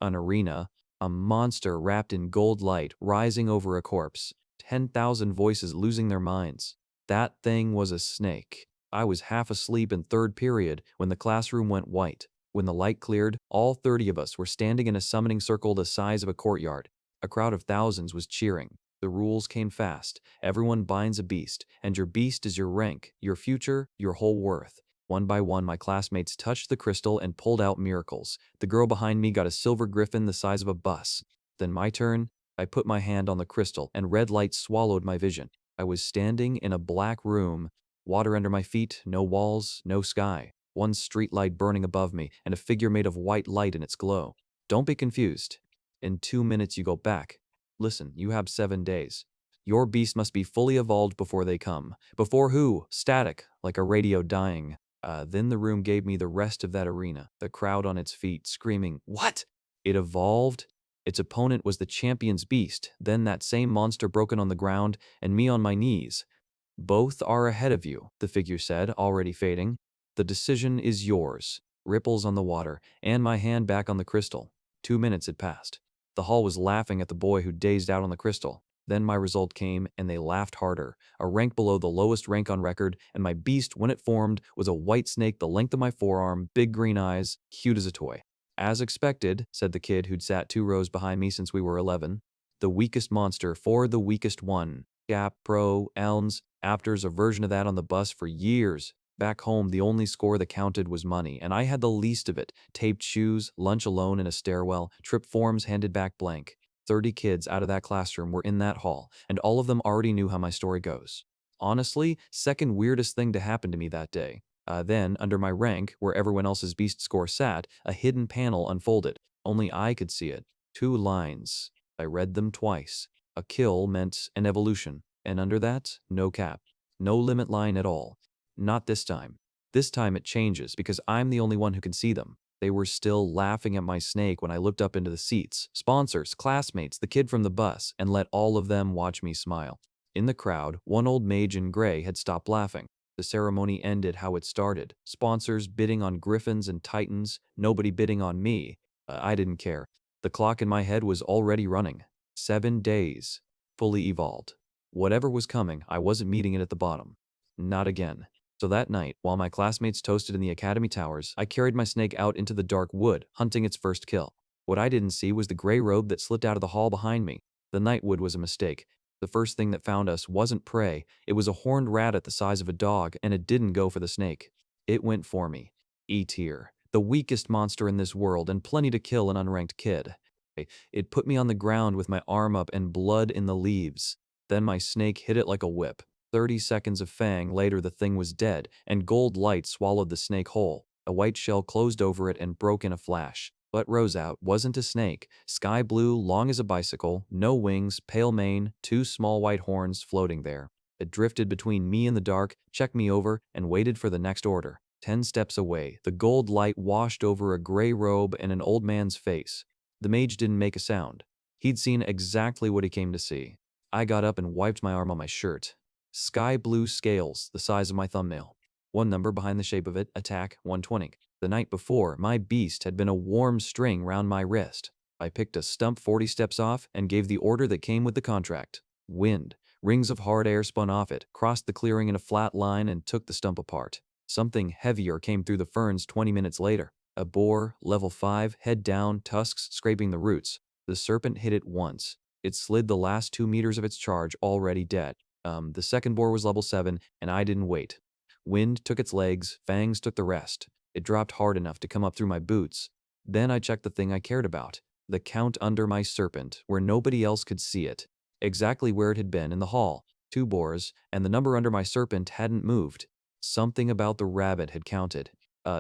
An arena, a monster wrapped in gold light rising over a corpse, 10,000 voices losing their minds. That thing was a snake. I was half asleep in third period when the classroom went white. When the light cleared, all 30 of us were standing in a summoning circle the size of a courtyard. A crowd of thousands was cheering. The rules came fast. Everyone binds a beast, and your beast is your rank, your future, your whole worth. One by one, my classmates touched the crystal and pulled out miracles. The girl behind me got a silver griffin the size of a bus. Then my turn. I put my hand on the crystal, and red light swallowed my vision. I was standing in a black room, water under my feet, no walls, no sky. One street light burning above me, and a figure made of white light in its glow. Don't be confused. In 2 minutes you go back. Listen, you have 7 days. Your beast must be fully evolved before they come. Before who? Static, like a radio dying. Then the room gave me the rest of that arena, the crowd on its feet, screaming, "What?" It evolved. Its opponent was the champion's beast, then that same monster broken on the ground, and me on my knees. Both are ahead of you, the figure said, already fading. The decision is yours. Ripples on the water, and my hand back on the crystal. 2 minutes had passed. The hall was laughing at the boy who dazed out on the crystal. Then my result came, and they laughed harder. A rank below the lowest rank on record, and my beast, when it formed, was a white snake the length of my forearm, big green eyes, cute as a toy. As expected, said the kid who'd sat 2 rows behind me since we were 11. The weakest monster for the weakest one. Gap, Pro, Elms, Afters, a version of that on the bus for years. Back home, the only score that counted was money, and I had the least of it. Taped shoes, lunch alone in a stairwell, trip forms handed back blank. 30 kids out of that classroom were in that hall, and all of them already knew how my story goes. Honestly, second weirdest thing to happen to me that day. Then, under my rank, where everyone else's beast score sat, a hidden panel unfolded. Only I could see it. 2 lines. I read them twice. A kill meant an evolution, and under that, no cap. No limit line at all. Not this time. This time it changes because I'm the only one who can see them. They were still laughing at my snake when I looked up into the seats. Sponsors, classmates, the kid from the bus, and let all of them watch me smile. In the crowd, one old mage in gray had stopped laughing. The ceremony ended how it started. Sponsors bidding on gryphons and titans, nobody bidding on me. I didn't care. The clock in my head was already running. 7 days. Fully evolved. Whatever was coming, I wasn't meeting it at the bottom. Not again. So that night, while my classmates toasted in the academy towers, I carried my snake out into the dark wood, hunting its first kill. What I didn't see was the gray robe that slipped out of the hall behind me. The nightwood was a mistake. The first thing that found us wasn't prey. It was a horned rat at the size of a dog, and it didn't go for the snake. It went for me. E-tier. The weakest monster in this world, and plenty to kill an unranked kid. It put me on the ground with my arm up and blood in the leaves. Then my snake hit it like a whip. 30 seconds of fang later the thing was dead, and gold light swallowed the snake whole. A white shell closed over it and broke in a flash. What rose out wasn't a snake. Sky blue, long as a bicycle, no wings, pale mane, 2 small white horns floating there. It drifted between me and the dark, checked me over, and waited for the next order. 10 steps away, the gold light washed over a gray robe and an old man's face. The mage didn't make a sound. He'd seen exactly what he came to see. I got up and wiped my arm on my shirt. Sky blue scales, the size of my thumbnail. 1 number behind the shape of it, attack 120. The night before, my beast had been a warm string round my wrist. I picked a stump 40 steps off and gave the order that came with the contract. Wind. Rings of hard air spun off it, crossed the clearing in a flat line and took the stump apart. Something heavier came through the ferns 20 minutes later. A boar, level 5, head down, tusks scraping the roots. The serpent hit it once. It slid the last 2 meters of its charge, already dead. The second boar was level 7, and I didn't wait. Wind took its legs, fangs took the rest. It dropped hard enough to come up through my boots. Then I checked the thing I cared about. The count under my serpent, where nobody else could see it. Exactly where it had been in the hall. 2 boars, and the number under my serpent hadn't moved. Something about the rabbit had counted.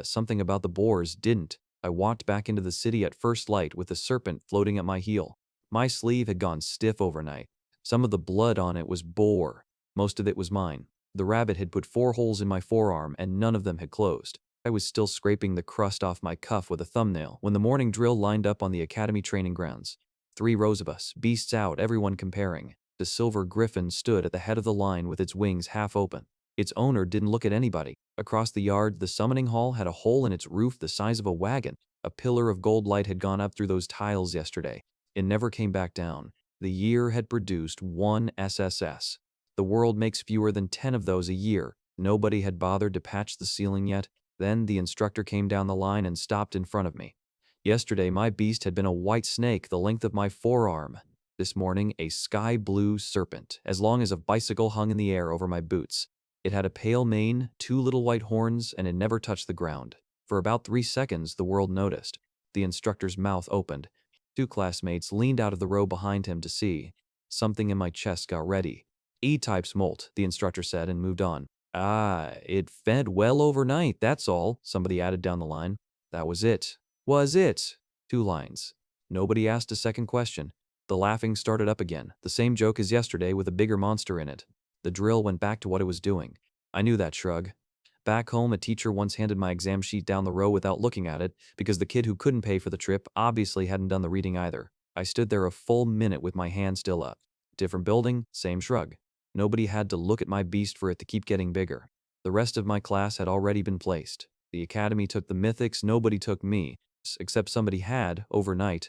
Something about the boars didn't. I walked back into the city at first light with the serpent floating at my heel. My sleeve had gone stiff overnight. Some of the blood on it was boar. Most of it was mine. The rabbit had put 4 holes in my forearm and none of them had closed. I was still scraping the crust off my cuff with a thumbnail when the morning drill lined up on the academy training grounds. 3 rows of us, beasts out, everyone comparing. The silver griffin stood at the head of the line with its wings half open. Its owner didn't look at anybody. Across the yard, the summoning hall had a hole in its roof the size of a wagon. A pillar of gold light had gone up through those tiles yesterday. It never came back down. The year had produced one SSS. The world makes fewer than 10 of those a year. Nobody had bothered to patch the ceiling yet. Then the instructor came down the line and stopped in front of me. Yesterday, my beast had been a white snake the length of my forearm. This morning, a sky blue serpent, as long as a bicycle, hung in the air over my boots. It had a pale mane, 2 little white horns, and it never touched the ground. For about 3 seconds, the world noticed. The instructor's mouth opened. 2 classmates leaned out of the row behind him to see. Something in my chest got ready. E-type smolt, the instructor said and moved on. Ah, it fed well overnight, that's all, somebody added down the line. That was it. Was it? 2 lines. Nobody asked a second question. The laughing started up again, the same joke as yesterday with a bigger monster in it. The drill went back to what it was doing. I knew that shrug. Back home, a teacher once handed my exam sheet down the row without looking at it, because the kid who couldn't pay for the trip obviously hadn't done the reading either. I stood there a full minute with my hand still up. Different building, same shrug. Nobody had to look at my beast for it to keep getting bigger. The rest of my class had already been placed. The academy took the mythics, nobody took me, except somebody had, overnight.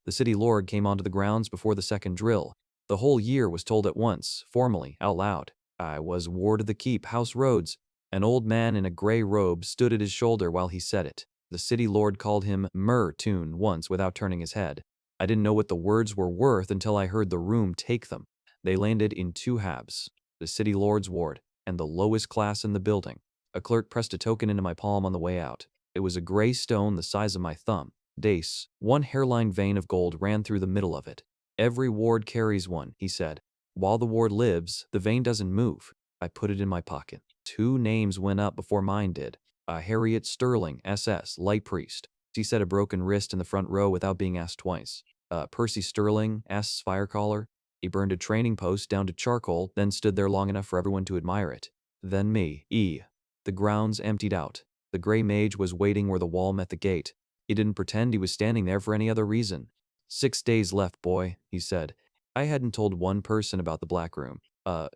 The city lord came onto the grounds before the second drill. The whole year was told at once, formally, out loud. I was ward of the keep, House Rhodes. An old man in a gray robe stood at his shoulder while he said it. The city lord called him Toon once without turning his head. I didn't know what the words were worth until I heard the room take them. They landed in 2 halves. The city lord's ward, and the lowest class in the building. A clerk pressed a token into my palm on the way out. It was a gray stone the size of my thumb. Dace, 1 hairline vein of gold ran through the middle of it. Every ward carries one, he said. While the ward lives, the vein doesn't move. I put it in my pocket. 2 names went up before mine did. Harriet Sterling, SS, light priest. She said a broken wrist in the front row without being asked twice. Percy Sterling, S, fire caller. He burned a training post down to charcoal, then stood there long enough for everyone to admire it. Then me, E. The grounds emptied out. The gray mage was waiting where the wall met the gate. He didn't pretend he was standing there for any other reason. 6 days left, boy, he said. I hadn't told one person about the black room.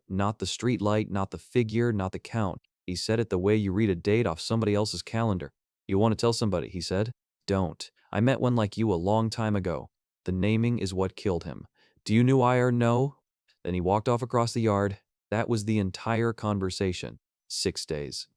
Not the street light, not the figure, not the count. He said it the way you read a date off somebody else's calendar. You want to tell somebody, he said. Don't. I met one like you a long time ago. The naming is what killed him. Do you know why or no? Then he walked off across the yard. That was the entire conversation. 6 days.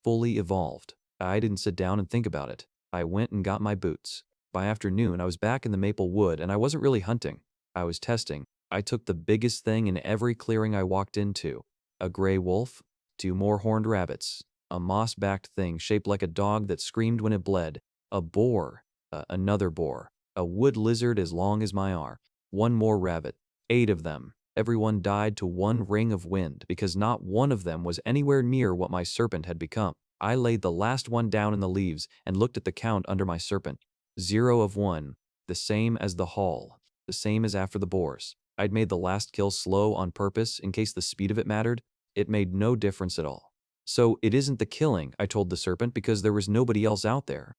Fully evolved. I didn't sit down and think about it. I went and got my boots. By afternoon, I was back in the maple wood, and I wasn't really hunting. I was testing. I took the biggest thing in every clearing I walked into. A gray wolf, 2 more horned rabbits, a moss-backed thing shaped like a dog that screamed when it bled, a boar, another boar, a wood lizard as long as my arm, 1 more rabbit, 8 of them. Everyone died to 1 ring of wind because not one of them was anywhere near what my serpent had become. I laid the last one down in the leaves and looked at the count under my serpent. 0 of 1, the same as the haul, the same as after the boars. I'd made the last kill slow on purpose in case the speed of it mattered. It made no difference at all. So it isn't the killing, I told the serpent, because there was nobody else out there.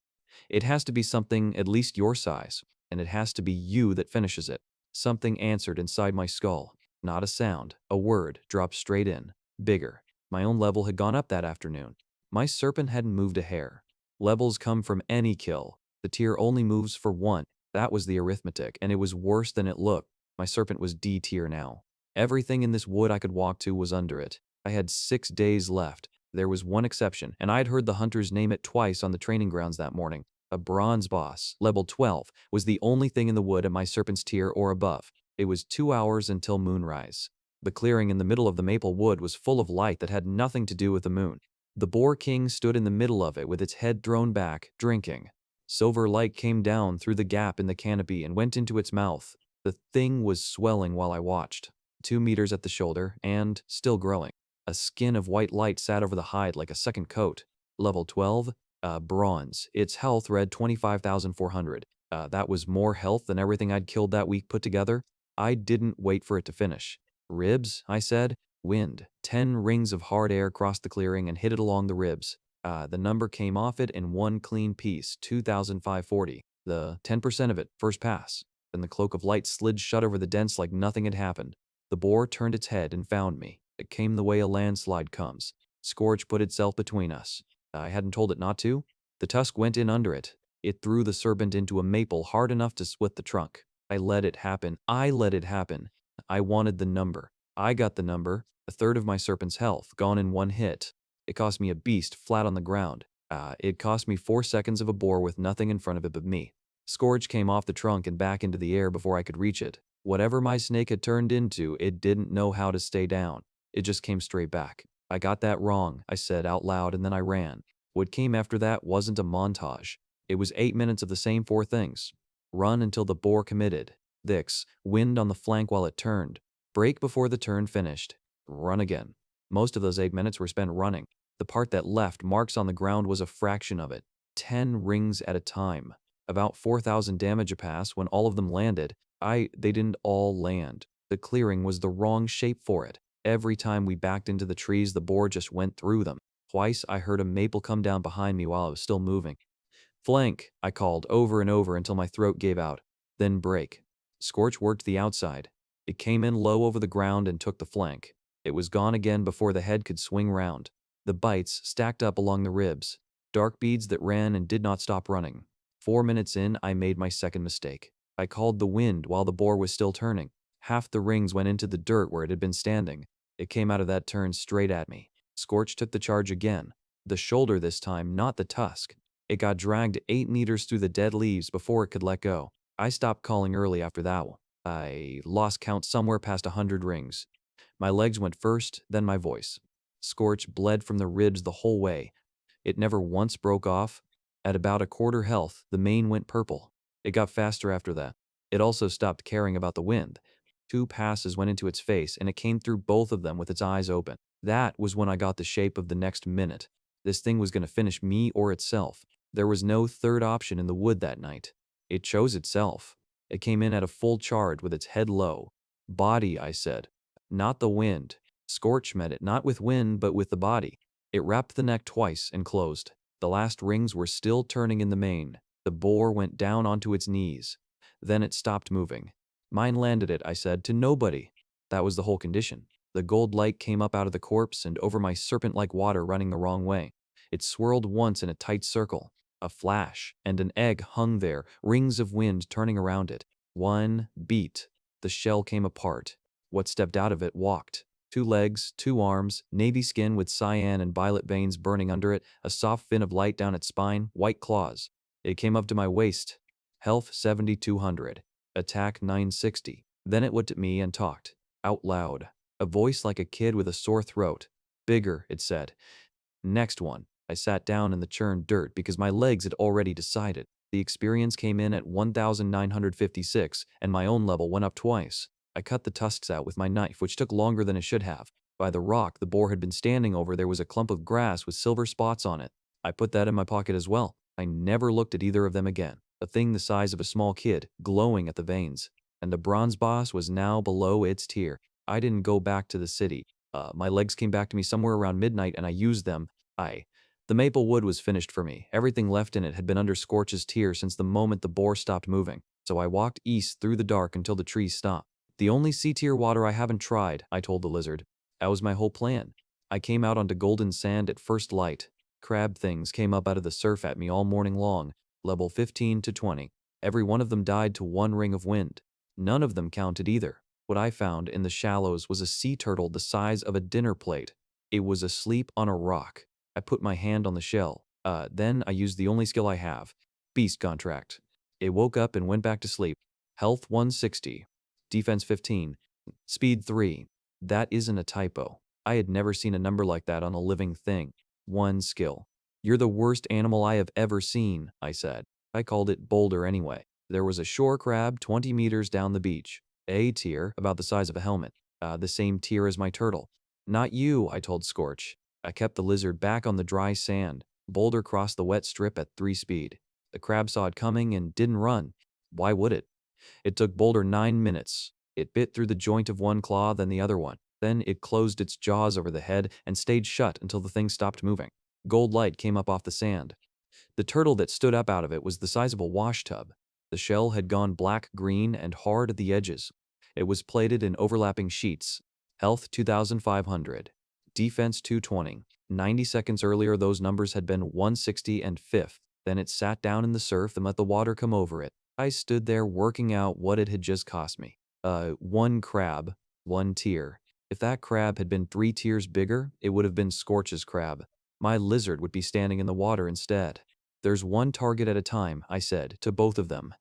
It has to be something at least your size, and it has to be you that finishes it. Something answered inside my skull. Not a sound, a word dropped straight in. Bigger. My own level had gone up that afternoon. My serpent hadn't moved a hair. Levels come from any kill. The tier only moves for 1. That was the arithmetic, and it was worse than it looked. My serpent was D tier now. Everything in this wood I could walk to was under it. I had 6 days left. There was one exception, and I'd heard the hunters name it twice on the training grounds that morning. A bronze boss, level 12, was the only thing in the wood at my serpent's tier or above. It was 2 hours until moonrise. The clearing in the middle of the maple wood was full of light that had nothing to do with the moon. The boar king stood in the middle of it with its head thrown back, drinking. Silver light came down through the gap in the canopy and went into its mouth. The thing was swelling while I watched. 2 meters at the shoulder, and still growing. A skin of white light sat over the hide like a second coat. Level 12, bronze. Its health read 25,400. That was more health than everything I'd killed that week put together. I didn't wait for it to finish. Ribs, I said. Wind. 10 rings of hard air crossed the clearing and hit it along the ribs. The number came off it in one clean piece, 2,540. The 10% of it, first pass. Then the cloak of light slid shut over the dents like nothing had happened. The boar turned its head and found me. It came the way a landslide comes. Scourge put itself between us. I hadn't told it not to. The tusk went in under it. It threw the serpent into a maple hard enough to split the trunk. I let it happen. I let it happen. I wanted the number. I got the number. A third of my serpent's health, gone in one hit. It cost me a beast flat on the ground. It cost me 4 seconds of a boar with nothing in front of it but me. Scourge came off the trunk and back into the air before I could reach it. Whatever my snake had turned into, it didn't know how to stay down. It just came straight back. I got that wrong, I said out loud, and then I ran. What came after that wasn't a montage. It was 8 minutes of the same 4 things. Run until the boar committed. This, wind on the flank while it turned. Break before the turn finished. Run again. Most of those 8 minutes were spent running. The part that left marks on the ground was a fraction of it. 10 rings at a time. About 4,000 damage a pass when all of them landed. They didn't all land. The clearing was the wrong shape for it. Every time we backed into the trees, the boar just went through them. Twice I heard a maple come down behind me while I was still moving. Flank, I called over and over until my throat gave out. Then break. Scorch worked the outside. It came in low over the ground and took the flank. It was gone again before the head could swing round. The bites stacked up along the ribs. Dark beads that ran and did not stop running. 4 minutes in, I made my second mistake. I called the wind while the boar was still turning. Half the rings went into the dirt where it had been standing. It came out of that turn straight at me. Scorch took the charge again. The shoulder this time, not the tusk. It got dragged 8 meters through the dead leaves before it could let go. I stopped calling early after that one. I lost count somewhere past 100 rings. My legs went first, then my voice. Scorch bled from the ribs the whole way. It never once broke off. At about a quarter health, the mane went purple. It got faster after that. It also stopped caring about the wind. 2 passes went into its face, and it came through both of them with its eyes open. That was when I got the shape of the next minute. This thing was going to finish me or itself. There was no third option in the wood that night. It chose itself. It came in at a full charge with its head low. Body, I said. Not the wind. Scorch met it, not with wind, but with the body. It wrapped the neck twice and closed. The last rings were still turning in the mane. The boar went down onto its knees. Then it stopped moving. Mine landed it, I said, to nobody. That was the whole condition. The gold light came up out of the corpse and over my serpent-like water running the wrong way. It swirled once in a tight circle. A flash, and an egg hung there, rings of wind turning around it. One beat. The shell came apart. What stepped out of it walked. 2 legs, 2 arms, navy skin with cyan and violet veins burning under it, a soft fin of light down its spine, white claws. It came up to my waist. Health 7,200. Attack 960. Then it looked at me and talked. Out loud. A voice like a kid with a sore throat. Bigger, it said. Next one. I sat down in the churned dirt because my legs had already decided. The experience came in at 1,956, and my own level went up twice. I cut the tusks out with my knife, which took longer than it should have. By the rock the boar had been standing over, there was a clump of grass with silver spots on it. I put that in my pocket as well. I never looked at either of them again. A thing the size of a small kid, glowing at the veins. And the bronze boss was now below its tier. I didn't go back to the city. My legs came back to me somewhere around midnight, and I used them. The maple wood was finished for me. Everything left in it had been under Scorch's tier since the moment the boar stopped moving. So I walked east through the dark until the trees stopped. The only C-tier water I haven't tried, I told the lizard. That was my whole plan. I came out onto golden sand at first light. Crab things came up out of the surf at me all morning long, level 15 to 20. Every one of them died to 1 ring of wind. None of them counted either. What I found in the shallows was a sea turtle the size of a dinner plate. It was asleep on a rock. I put my hand on the shell. Then I used the only skill I have. Beast contract. It woke up and went back to sleep. Health 160. Defense 15. Speed 3. That isn't a typo. I had never seen a number like that on a living thing. 1 skill. You're the worst animal I have ever seen, I said. I called it Boulder anyway. There was a shore crab 20 meters down the beach. A tier, about the size of a helmet. The same tier as my turtle. Not you, I told Scorch. I kept the lizard back on the dry sand. Boulder crossed the wet strip at 3 speed. The crab saw it coming and didn't run. Why would it? It took Boulder 9 minutes. It bit through the joint of one claw, then the other one. Then it closed its jaws over the head and stayed shut until the thing stopped moving. Gold light came up off the sand. The turtle that stood up out of it was the size of a wash tub. The shell had gone black-green and hard at the edges. It was plated in overlapping sheets. Health 2,500. Defense 220. 90 seconds earlier those numbers had been 160 and 5th. Then it sat down in the surf and let the water come over it. I stood there working out what it had just cost me. One crab, one tear. If that crab had been 3 tiers bigger, it would have been Scorch's crab. My lizard would be standing in the water instead. There's one target at a time, I said, to both of them.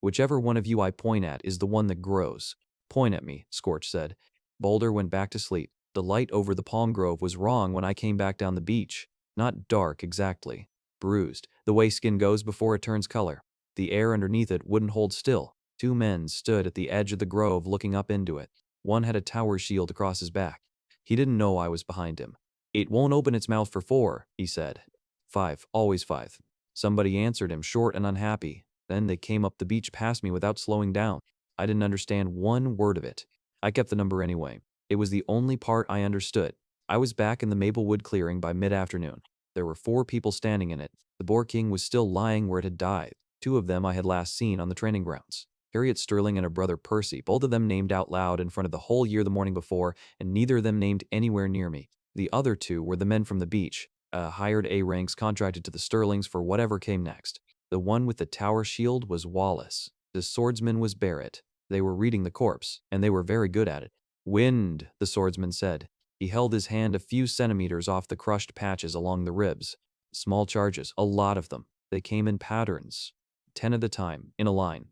Whichever one of you I point at is the one that grows. Point at me, Scorch said. Boulder went back to sleep. The light over the palm grove was wrong when I came back down the beach. Not dark exactly. Bruised, the way skin goes before it turns color. The air underneath it wouldn't hold still. 2 men stood at the edge of the grove looking up into it. One had a tower shield across his back. He didn't know I was behind him. It won't open its mouth for 4, he said. 5, always 5. Somebody answered him, short and unhappy. Then they came up the beach past me without slowing down. I didn't understand one word of it. I kept the number anyway. It was the only part I understood. I was back in the Maplewood clearing by mid-afternoon. There were 4 people standing in it. The Boar King was still lying where it had died. 2 of them I had last seen on the training grounds. Harriet Sterling and her brother Percy, both of them named out loud in front of the whole year the morning before, and neither of them named anywhere near me. The other 2 were the men from the beach, hired A ranks contracted to the Sterlings for whatever came next. The one with the tower shield was Wallace. The swordsman was Barrett. They were reading the corpse, and they were very good at it. Wind, the swordsman said. He held his hand a few centimeters off the crushed patches along the ribs. Small charges, a lot of them. They came in patterns. 10 at a time, in a line.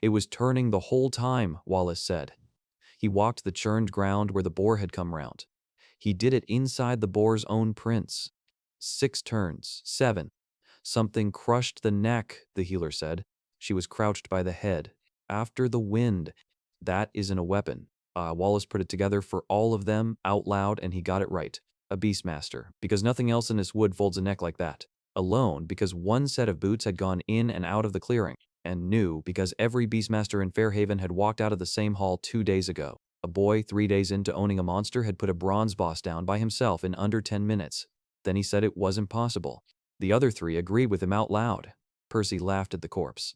It was turning the whole time, Wallace said. He walked the churned ground where the boar had come round. He did it inside the boar's own prints. 6 turns, 7. Something crushed the neck, the healer said. She was crouched by the head. After the wind. That isn't a weapon. Wallace put it together for all of them, out loud, and he got it right. A beastmaster, because nothing else in this wood folds a neck like that. Alone, because one set of boots had gone in and out of the clearing. And new, because every beastmaster in Fairhaven had walked out of the same hall 2 days ago. A boy, 3 days into owning a monster, had put a bronze boss down by himself in under 10 minutes. Then he said it wasn't possible. The other 3 agreed with him out loud. Percy laughed at the corpse.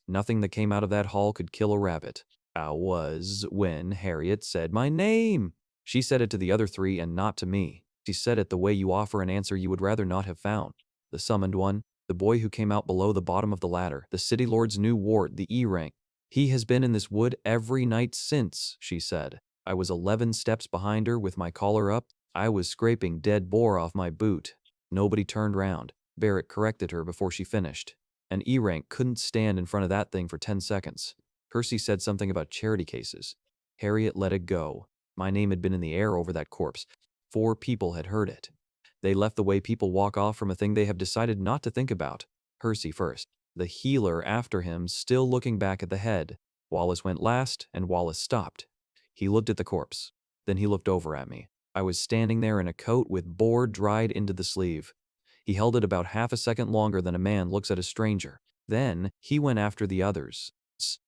Nothing that came out of that hall could kill a rabbit. I was when Harriet said my name. She said it to the other 3 and not to me. She said it the way you offer an answer you would rather not have found. The summoned one, the boy who came out below the bottom of the ladder, the city lord's new ward, the E rank. He has been in this wood every night since, she said. I was 11 steps behind her with my collar up. I was scraping dead boar off my boot. Nobody turned round. Barrett corrected her before she finished. An E rank couldn't stand in front of that thing for 10 seconds. Percy said something about charity cases. Harriet let it go. My name had been in the air over that corpse. 4 people had heard it. They left the way people walk off from a thing they have decided not to think about. Percy first. The healer after him, still looking back at the head. Wallace went last, and Wallace stopped. He looked at the corpse. Then he looked over at me. I was standing there in a coat with boar dried into the sleeve. He held it about half a second longer than a man looks at a stranger. Then he went after the others.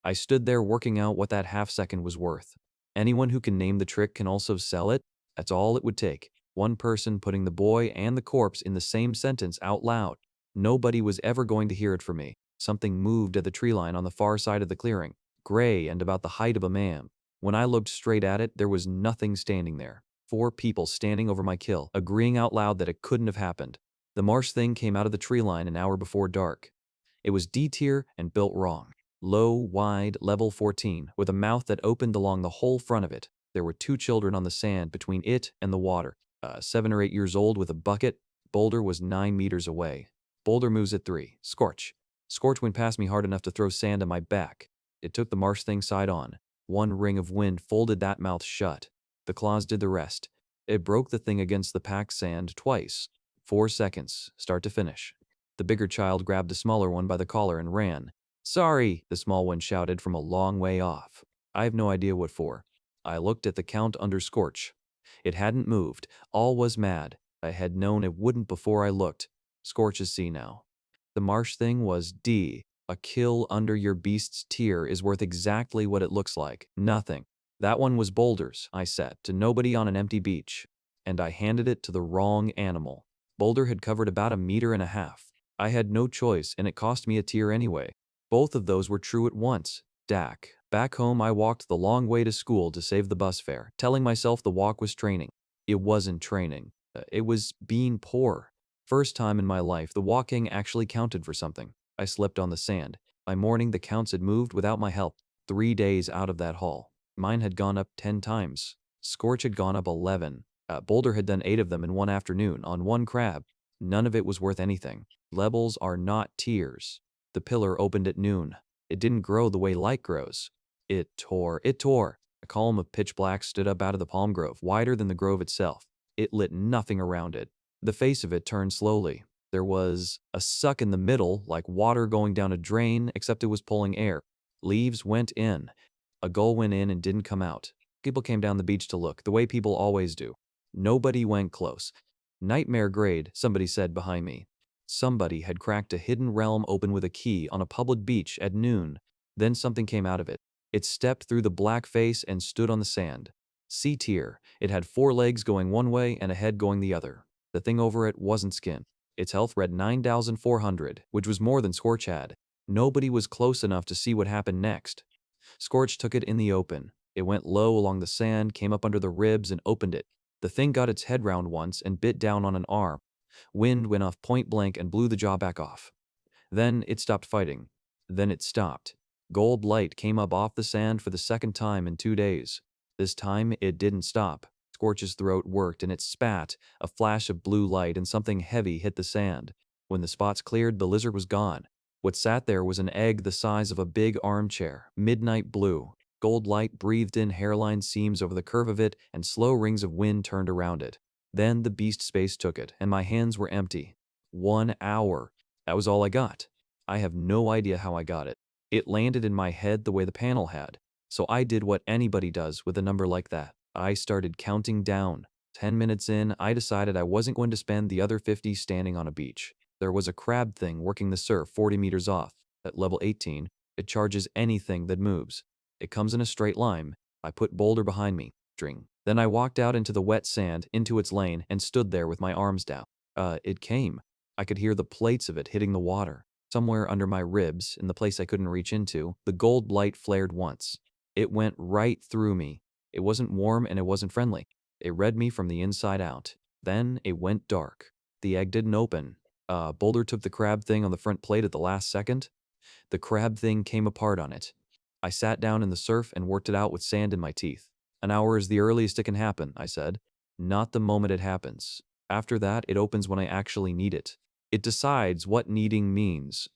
I stood there working out what that half second was worth. Anyone who can name the trick can also sell it. That's all it would take. One person putting the boy and the corpse in the same sentence out loud. Nobody was ever going to hear it from me. Something moved at the tree line on the far side of the clearing, gray and about the height of a man. When I looked straight at it, there was nothing standing there. 4 people standing over my kill, agreeing out loud that it couldn't have happened. The marsh thing came out of the tree line an hour before dark. It was D-tier and built wrong. Low, wide, level 14, with a mouth that opened along the whole front of it. There were 2 children on the sand between it and the water. 7 or 8 years old with a bucket. Boulder was 9 meters away. Boulder moves at 3. Scorch. Scorch went past me hard enough to throw sand on my back. It took the marsh thing side on. 1 ring of wind folded that mouth shut. The claws did the rest. It broke the thing against the packed sand twice. 4 seconds, start to finish. The bigger child grabbed the smaller one by the collar and ran. Sorry, the small one shouted from a long way off. I have no idea what for. I looked at the count under Scorch. It hadn't moved. All was mad. I had known it wouldn't before I looked. Scorch is C now. The marsh thing was D. A kill under your beast's tier is worth exactly what it looks like. Nothing. That one was Boulder's, I said, to nobody on an empty beach. And I handed it to the wrong animal. Boulder had covered about 1.5 meters. I had no choice, and it cost me a tier anyway. Both of those were true at once. Dak. Back home, I walked the long way to school to save the bus fare, telling myself the walk was training. It wasn't training. It was being poor. First time in my life the walking actually counted for something. I slipped on the sand. By morning the counts had moved without my help. 3 days out of that haul. Mine had gone up 10 times. Scorch had gone up 11. Boulder had done 8 of them in one afternoon on one crab. None of it was worth anything. Levels are not tiers. The pillar opened at noon. It didn't grow the way light grows. It tore. It tore. A column of pitch black stood up out of the palm grove, wider than the grove itself. It lit nothing around it. The face of it turned slowly. There was a suck in the middle, like water going down a drain, except it was pulling air. Leaves went in. A gull went in and didn't come out. People came down the beach to look, the way people always do. Nobody went close. Nightmare grade, somebody said behind me. Somebody had cracked a hidden realm open with a key on a public beach at noon. Then something came out of it. It stepped through the black face and stood on the sand. C tier. It had 4 legs going one way and a head going the other. The thing over it wasn't skin. Its health read 9,400, which was more than Scorch had. Nobody was close enough to see what happened next. Scorch took it in the open. It went low along the sand, came up under the ribs, and opened it. The thing got its head round once and bit down on an arm. Wind went off point blank and blew the jaw back off. Then it stopped fighting. Then it stopped. Gold light came up off the sand for the second time in 2 days. This time it didn't stop. Scorch's throat worked and it spat. A flash of blue light and something heavy hit the sand. When the spots cleared, the lizard was gone. What sat there was an egg the size of a big armchair, midnight blue. Gold light breathed in hairline seams over the curve of it, and slow rings of wind turned around it. Then the beast space took it, and my hands were empty. 1 hour. That was all I got. I have no idea how I got it. It landed in my head the way the panel had. So I did what anybody does with a number like that. I started counting down. 10 minutes in, I decided I wasn't going to spend the other 50 standing on a beach. There was a crab thing working the surf 40 meters off. At level 18, it charges anything that moves. It comes in a straight line. I put Boulder behind me. Dring. Then I walked out into the wet sand, into its lane, and stood there with my arms down. It came. I could hear the plates of it hitting the water. Somewhere under my ribs, in the place I couldn't reach into, the gold light flared once. It went right through me. It wasn't warm and it wasn't friendly. It read me from the inside out. Then it went dark. The egg didn't open. Boulder took the crab thing on the front plate at the last second. The crab thing came apart on it. I sat down in the surf and worked it out with sand in my teeth. An hour is the earliest it can happen, I said. Not the moment it happens. After that, it opens when I actually need it. It decides what needing means.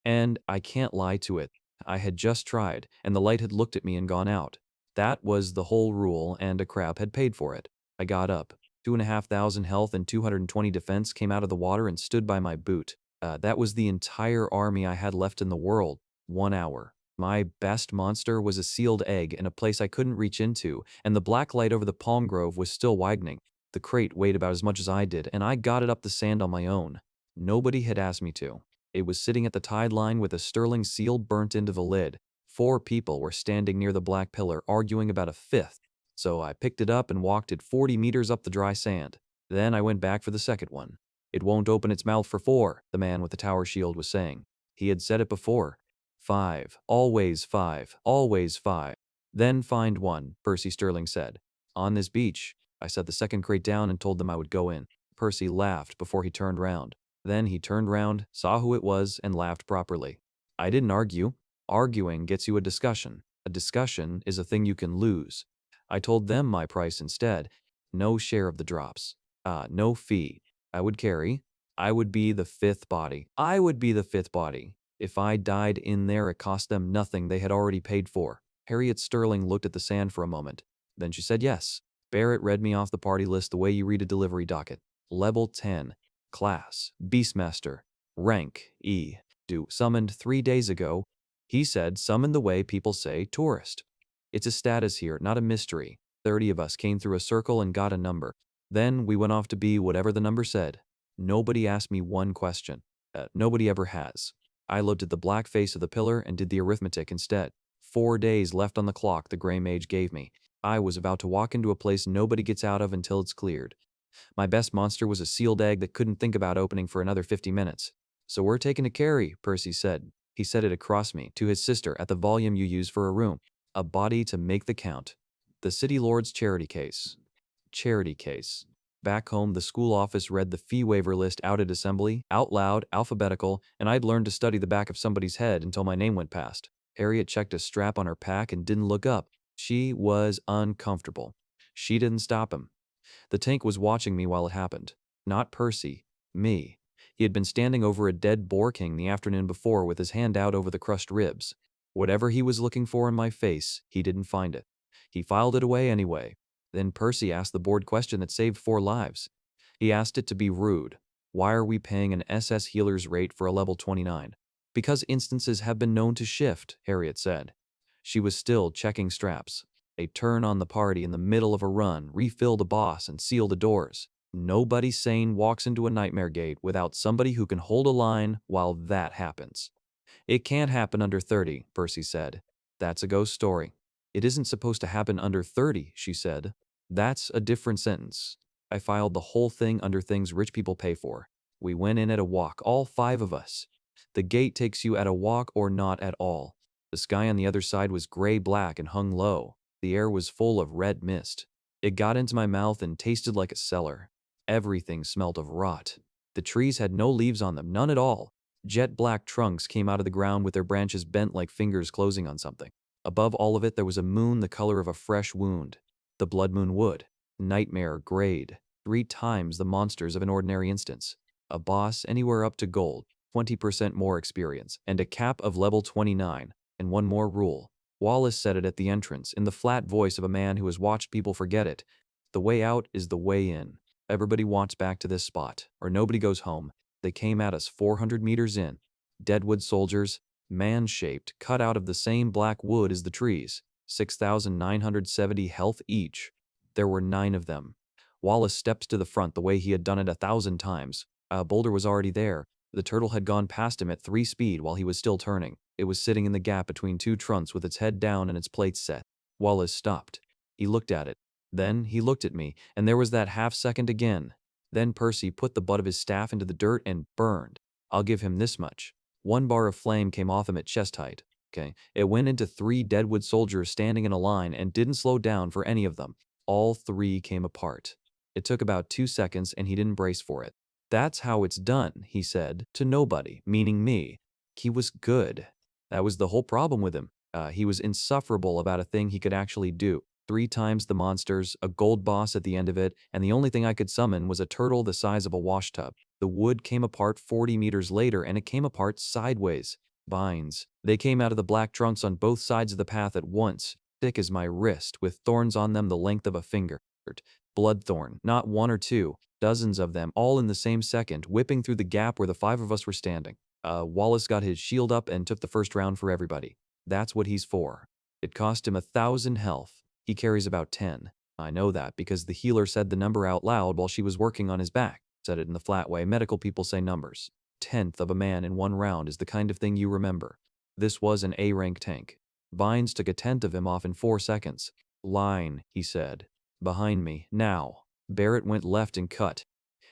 And I can't lie to it. I had just tried, and the light had looked at me and gone out. That was the whole rule, and a crab had paid for it. I got up. 2,500 health and 220 defense came out of the water and stood by my boot. That was the entire army I had left in the world. 1 hour. My best monster was a sealed egg in a place I couldn't reach into, and the black light over the palm grove was still widening. The crate weighed about as much as I did, and I got it up the sand on my own. Nobody had asked me to. It was sitting at the tide line with a sterling seal burnt into the lid. 4 people were standing near the black pillar arguing about a fifth, so I picked it up and walked it 40 meters up the dry sand. Then I went back for the second one. It won't open its mouth for 4, the man with the tower shield was saying. He had said it before. 5, always 5, always 5. Then find one, Percy Sterling said. On this beach. I set the second crate down and told them I would go in. Percy laughed before he turned round. Then he turned round, saw who it was, and laughed properly. I didn't argue. Arguing gets you a discussion. A discussion is a thing you can lose. I told them my price instead. No share of the drops. No fee. I would carry. I would be the 5th body. I would be the 5th body. If I died in there, it cost them nothing they had already paid for. Harriet Sterling looked at the sand for a moment. Then she said yes. Barrett read me off the party list the way you read a delivery docket. Level 10. Class, Beastmaster. Rank, E. Summoned 3 days ago. He said summon the way people say tourist. It's a status here, not a mystery. 30 of us came through a circle and got a number. Then we went off to be whatever the number said. Nobody asked me one question. Nobody ever has. I looked at the black face of the pillar and did the arithmetic instead. 4 days left on the clock the gray mage gave me. I was about to walk into a place nobody gets out of until it's cleared. My best monster was a sealed egg that couldn't think about opening for another 50 minutes. So we're taking a carry, Percy said. He said it across me, to his sister at the volume you use for a room. A body to make the count. The City Lord's charity case. Charity case. Back home, the school office read the fee waiver list out at assembly, out loud, alphabetical, and I'd learned to study the back of somebody's head until my name went past. Harriet checked a strap on her pack and didn't look up. She was uncomfortable. She didn't stop him. The tank was watching me while it happened. Not Percy. Me. He had been standing over a dead boar king the afternoon before with his hand out over the crushed ribs. Whatever he was looking for in my face, he didn't find it. He filed it away anyway. Then Percy asked the board question that saved 4 lives. He asked it to be rude. Why are we paying an SS healer's rate for a level 29? Because instances have been known to shift, Harriet said. She was still checking straps. A turn on the party in the middle of a run, refill the boss, and seal the doors. Nobody sane walks into a nightmare gate without somebody who can hold a line while that happens. It can't happen under 30, Percy said. That's a ghost story. It isn't supposed to happen under 30, she said. That's a different sentence. I filed the whole thing under things rich people pay for. We went in at a walk, all 5 of us. The gate takes you at a walk or not at all. The sky on the other side was gray-black and hung low. The air was full of red mist. It got into my mouth and tasted like a cellar. Everything smelled of rot. The trees had no leaves on them, none at all. Jet black trunks came out of the ground with their branches bent like fingers closing on something. Above all of it there was a moon the color of a fresh wound. The blood moon wood. Nightmare grade. 3 times the monsters of an ordinary instance. A boss anywhere up to gold, 20% more experience, and a cap of level 29, and one more rule. Wallace said it at the entrance, in the flat voice of a man who has watched people forget it. The way out is the way in. Everybody wants back to this spot, or nobody goes home. They came at us 400 meters in. Deadwood soldiers, man-shaped, cut out of the same black wood as the trees. 6,970 health each. There were 9 of them. Wallace stepped to the front the way he had done it 1,000 times. A boulder was already there. The turtle had gone past him at 3 speed while he was still turning. It was sitting in the gap between 2 trunks with its head down and its plates set. Wallace stopped. He looked at it. Then he looked at me, and there was that half second again. Then Percy put the butt of his staff into the dirt and burned. I'll give him this much. 1 bar of flame came off him at chest height. Okay. It went into 3 Deadwood soldiers standing in a line and didn't slow down for any of them. All 3 came apart. It took about 2 seconds and he didn't brace for it. That's how it's done, he said, to nobody, meaning me. He was good. That was the whole problem with him. He was insufferable about a thing he could actually do. 3 times the monsters, a gold boss at the end of it, and the only thing I could summon was a turtle the size of a washtub. The wood came apart 40 meters later, and it came apart sideways. Vines. They came out of the black trunks on both sides of the path at once, thick as my wrist, with thorns on them the length of a finger. Bloodthorn, not 1 or 2, dozens of them, all in the same second, whipping through the gap where the 5 of us were standing. Wallace got his shield up and took the first round for everybody. That's what he's for. It cost him 1,000 health. He carries about 10. I know that because the healer said the number out loud while she was working on his back. Said it in the flat way medical people say numbers. 1/10 of a man in 1 round is the kind of thing you remember. This was an A-rank tank. Vines took 1/10 of him off in 4 seconds. Line, he said. Behind me, now. Barrett went left and cut.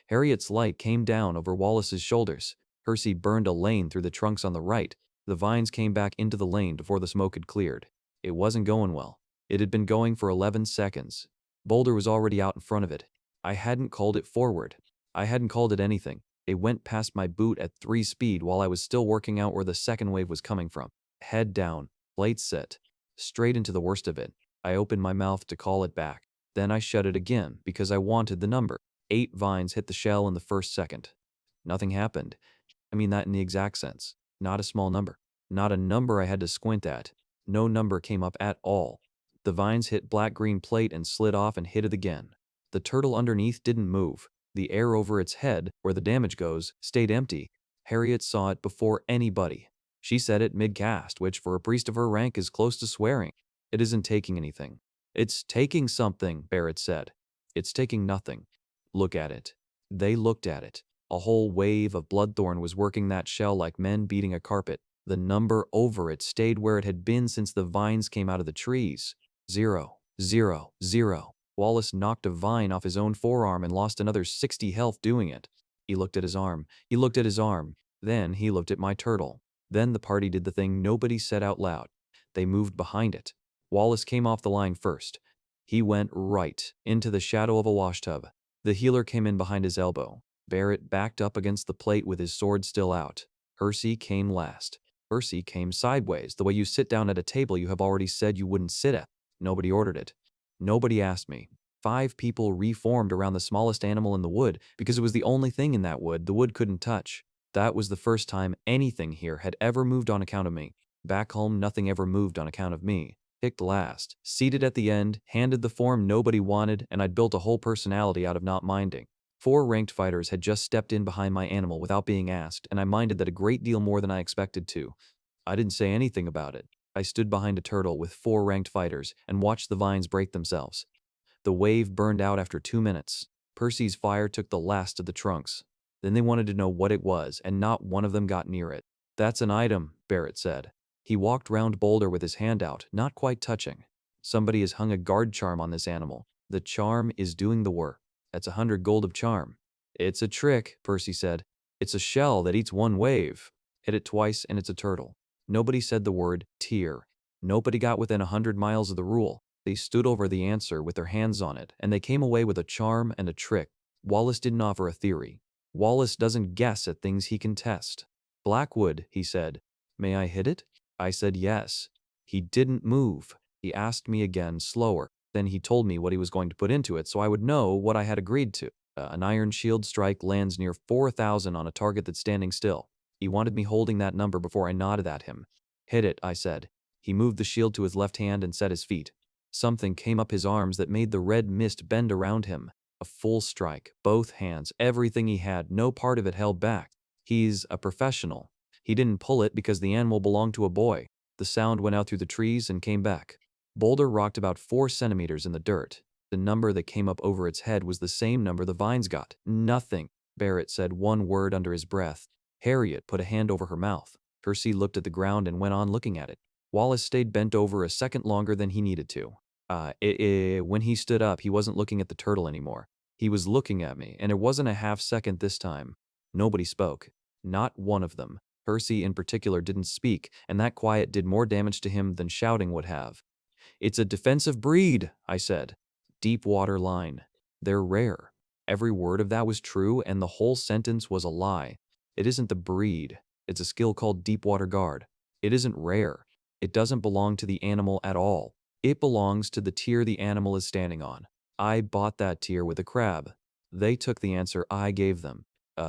Harriet's light came down over Wallace's shoulders. Percy burned a lane through the trunks on the right. The vines came back into the lane before the smoke had cleared. It wasn't going well. It had been going for 11 seconds. Boulder was already out in front of it. I hadn't called it forward. I hadn't called it anything. It went past my boot at 3 speed while I was still working out where the second wave was coming from. Head down, plates set. Straight into the worst of it. I opened my mouth to call it back. Then I shut it again because I wanted the number. 8 vines hit the shell in the first second. Nothing happened. I mean that in the exact sense. Not a small number. Not a number I had to squint at. No number came up at all. The vines hit black-green plate and slid off and hit it again. The turtle underneath didn't move. The air over its head, where the damage goes, stayed empty. Harriet saw it before anybody. She said it mid-cast, which for a priest of her rank is close to swearing. It isn't taking anything. It's taking something, Barrett said. It's taking nothing. Look at it. They looked at it. A whole wave of bloodthorn was working that shell like men beating a carpet. The number over it stayed where it had been since the vines came out of the trees. 0, 0, 0. Wallace knocked a vine off his own forearm and lost another 60 health doing it. He looked at his arm. He looked at his arm. Then he looked at my turtle. Then the party did the thing nobody said out loud. They moved behind it. Wallace came off the line first. He went right into the shadow of a washtub. The healer came in behind his elbow. Barrett backed up against the plate with his sword still out. Percy came last. Percy came sideways, the way you sit down at a table you have already said you wouldn't sit at. Nobody ordered it. Nobody asked me. 5 people reformed around the smallest animal in the wood because it was the only thing in that wood the wood couldn't touch. That was the first time anything here had ever moved on account of me. Back home, nothing ever moved on account of me. Picked last, seated at the end, handed the form nobody wanted, and I'd built a whole personality out of not minding. 4 ranked fighters had just stepped in behind my animal without being asked, and I minded that a great deal more than I expected to. I didn't say anything about it. I stood behind a turtle with 4 ranked fighters and watched the vines break themselves. The wave burned out after 2 minutes. Percy's fire took the last of the trunks. Then they wanted to know what it was, and not one of them got near it. "That's an item," Barrett said. He walked round Boulder with his hand out, not quite touching. "Somebody has hung a guard charm on this animal. The charm is doing the work. That's 100 gold of charm." "It's a trick," Percy said. "It's a shell that eats 1 wave. Hit it twice and it's a turtle." Nobody said the word tier. Nobody got within 100 miles of the rule. They stood over the answer with their hands on it, and they came away with a charm and a trick. Wallace didn't offer a theory. Wallace doesn't guess at things he can test. "Blackwood," he said. "May I hit it?" I said yes. He didn't move. He asked me again, slower. Then he told me what he was going to put into it so I would know what I had agreed to. An iron shield strike lands near 4,000 on a target that's standing still. He wanted me holding that number before I nodded at him. "Hit it," I said. He moved the shield to his left hand and set his feet. Something came up his arms that made the red mist bend around him. A full strike, both hands, everything he had, no part of it held back. He's a professional. He didn't pull it because the animal belonged to a boy. The sound went out through the trees and came back. Boulder rocked about 4 centimeters in the dirt. The number that came up over its head was the same number the vines got. "Nothing." Barrett said one word under his breath. Harriet put a hand over her mouth. Percy looked at the ground and went on looking at it. Wallace stayed bent over a second longer than he needed to. When he stood up, he wasn't looking at the turtle anymore. He was looking at me, and it wasn't a half second this time. Nobody spoke. Not one of them. Percy in particular didn't speak, and that quiet did more damage to him than shouting would have. "It's a defensive breed," I said. "Deep water line. They're rare." Every word of that was true, and the whole sentence was a lie. It isn't the breed. It's a skill called deep water guard. It isn't rare. It doesn't belong to the animal at all. It belongs to the tier the animal is standing on. I bought that tier with a crab. They took the answer I gave them.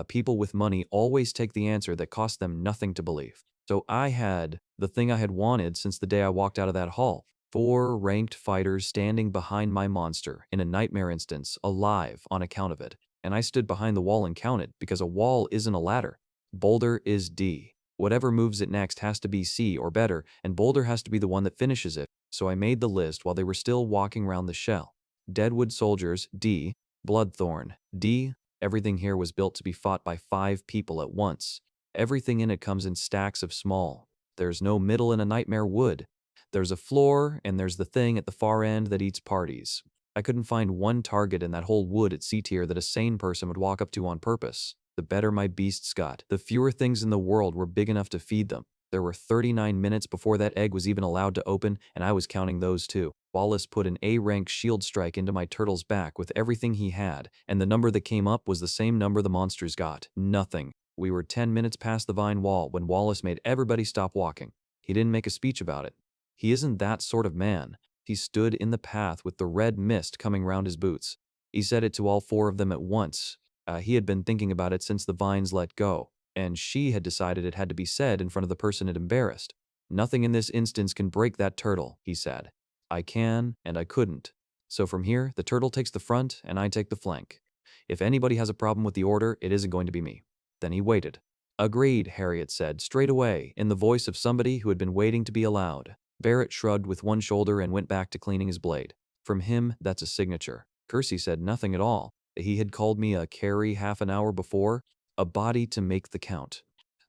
People with money always take the answer that costs them nothing to believe. So I had the thing I had wanted since the day I walked out of that hall. 4 ranked fighters standing behind my monster, in a nightmare instance, alive on account of it. And I stood behind the wall and counted, because a wall isn't a ladder. Boulder is D. Whatever moves it next has to be C or better, and Boulder has to be the one that finishes it. So I made the list while they were still walking round the shell. Deadwood soldiers, D. Bloodthorn, D. Everything here was built to be fought by 5 people at once. Everything in it comes in stacks of small. There's no middle in a nightmare wood. There's a floor, and there's the thing at the far end that eats parties. I couldn't find one target in that whole wood at C tier that a sane person would walk up to on purpose. The better my beasts got, the fewer things in the world were big enough to feed them. There were 39 minutes before that egg was even allowed to open, and I was counting those too. Wallace put an A-rank shield strike into my turtle's back with everything he had, and the number that came up was the same number the monsters got. Nothing. We were 10 minutes past the vine wall when Wallace made everybody stop walking. He didn't make a speech about it. He isn't that sort of man. He stood in the path with the red mist coming round his boots. He said it to all 4 of them at once. He had been thinking about it since the vines let go, and she had decided it had to be said in front of the person it embarrassed. "Nothing in this instance can break that turtle," he said. "I can, and I couldn't. So from here, the turtle takes the front, and I take the flank. If anybody has a problem with the order, it isn't going to be me." Then he waited. "Agreed," Harriet said, straight away, in the voice of somebody who had been waiting to be allowed. Barrett shrugged with one shoulder and went back to cleaning his blade. From him, that's a signature. Kersey said nothing at all. He had called me a carry half an hour before, a body to make the count.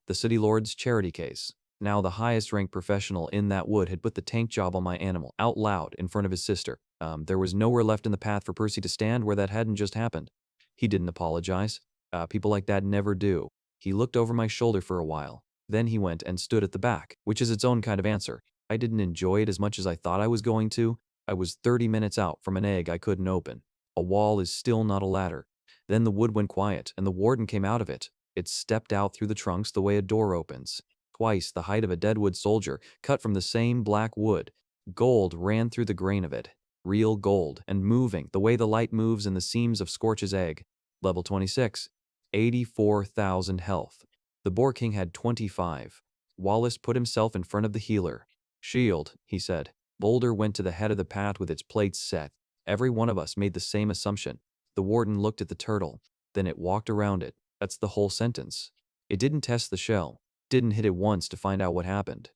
The city lord's charity case. Now the highest ranked professional in that wood had put the tank job on my animal, out loud, in front of his sister. There was nowhere left in the path for Percy to stand where that hadn't just happened. He didn't apologize. People like that never do. He looked over my shoulder for a while. Then he went and stood at the back, which is its own kind of answer. I didn't enjoy it as much as I thought I was going to. I was 30 minutes out from an egg I couldn't open. A wall is still not a ladder. Then the wood went quiet, and the warden came out of it. It stepped out through the trunks the way a door opens. Twice the height of a deadwood soldier, cut from the same black wood. Gold ran through the grain of it. Real gold, and moving, the way the light moves in the seams of Scorch's egg. Level 26. 84,000 health. The Boar King had 25. Wallace put himself in front of the healer. Shield, he said. Boulder went to the head of the path with its plates set. Every one of us made the same assumption. The warden looked at the turtle. Then it walked around it. That's the whole sentence. It didn't test the shell. Didn't hit it once to find out what happened.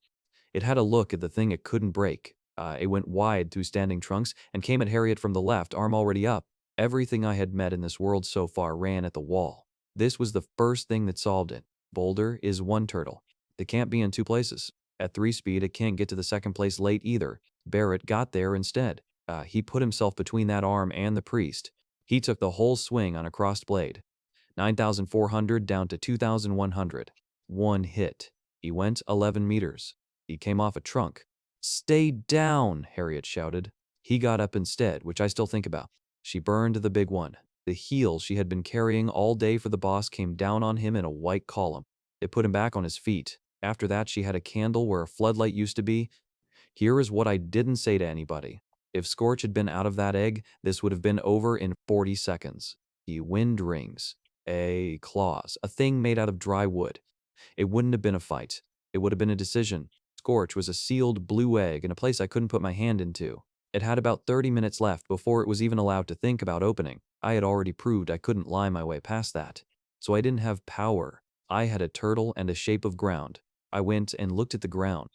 It had a look at the thing it couldn't break. It went wide through standing trunks and came at Harriet from the left, arm already up. Everything I had met in this world so far ran at the wall. This was the first thing that solved it. Boulder is one turtle. They can't be in two places. At 3 speed, it can't get to the second place late either. Barrett got there instead. He put himself between that arm and the priest. He took the whole swing on a crossed blade. 9,400 down to 2,100. One hit. He went 11 meters. He came off a trunk. "Stay down," Harriet shouted. He got up instead, which I still think about. She burned the big one. The heel she had been carrying all day for the boss came down on him in a white column. It put him back on his feet. After that, she had a candle where a floodlight used to be. Here is what I didn't say to anybody. If Scorch had been out of that egg, this would have been over in 40 seconds. The wind rings. Claws. A thing made out of dry wood. It wouldn't have been a fight. It would have been a decision. Scorch was a sealed blue egg in a place I couldn't put my hand into. It had about 30 minutes left before it was even allowed to think about opening. I had already proved I couldn't lie my way past that. So I didn't have power. I had a turtle and a shape of ground. I went and looked at the ground.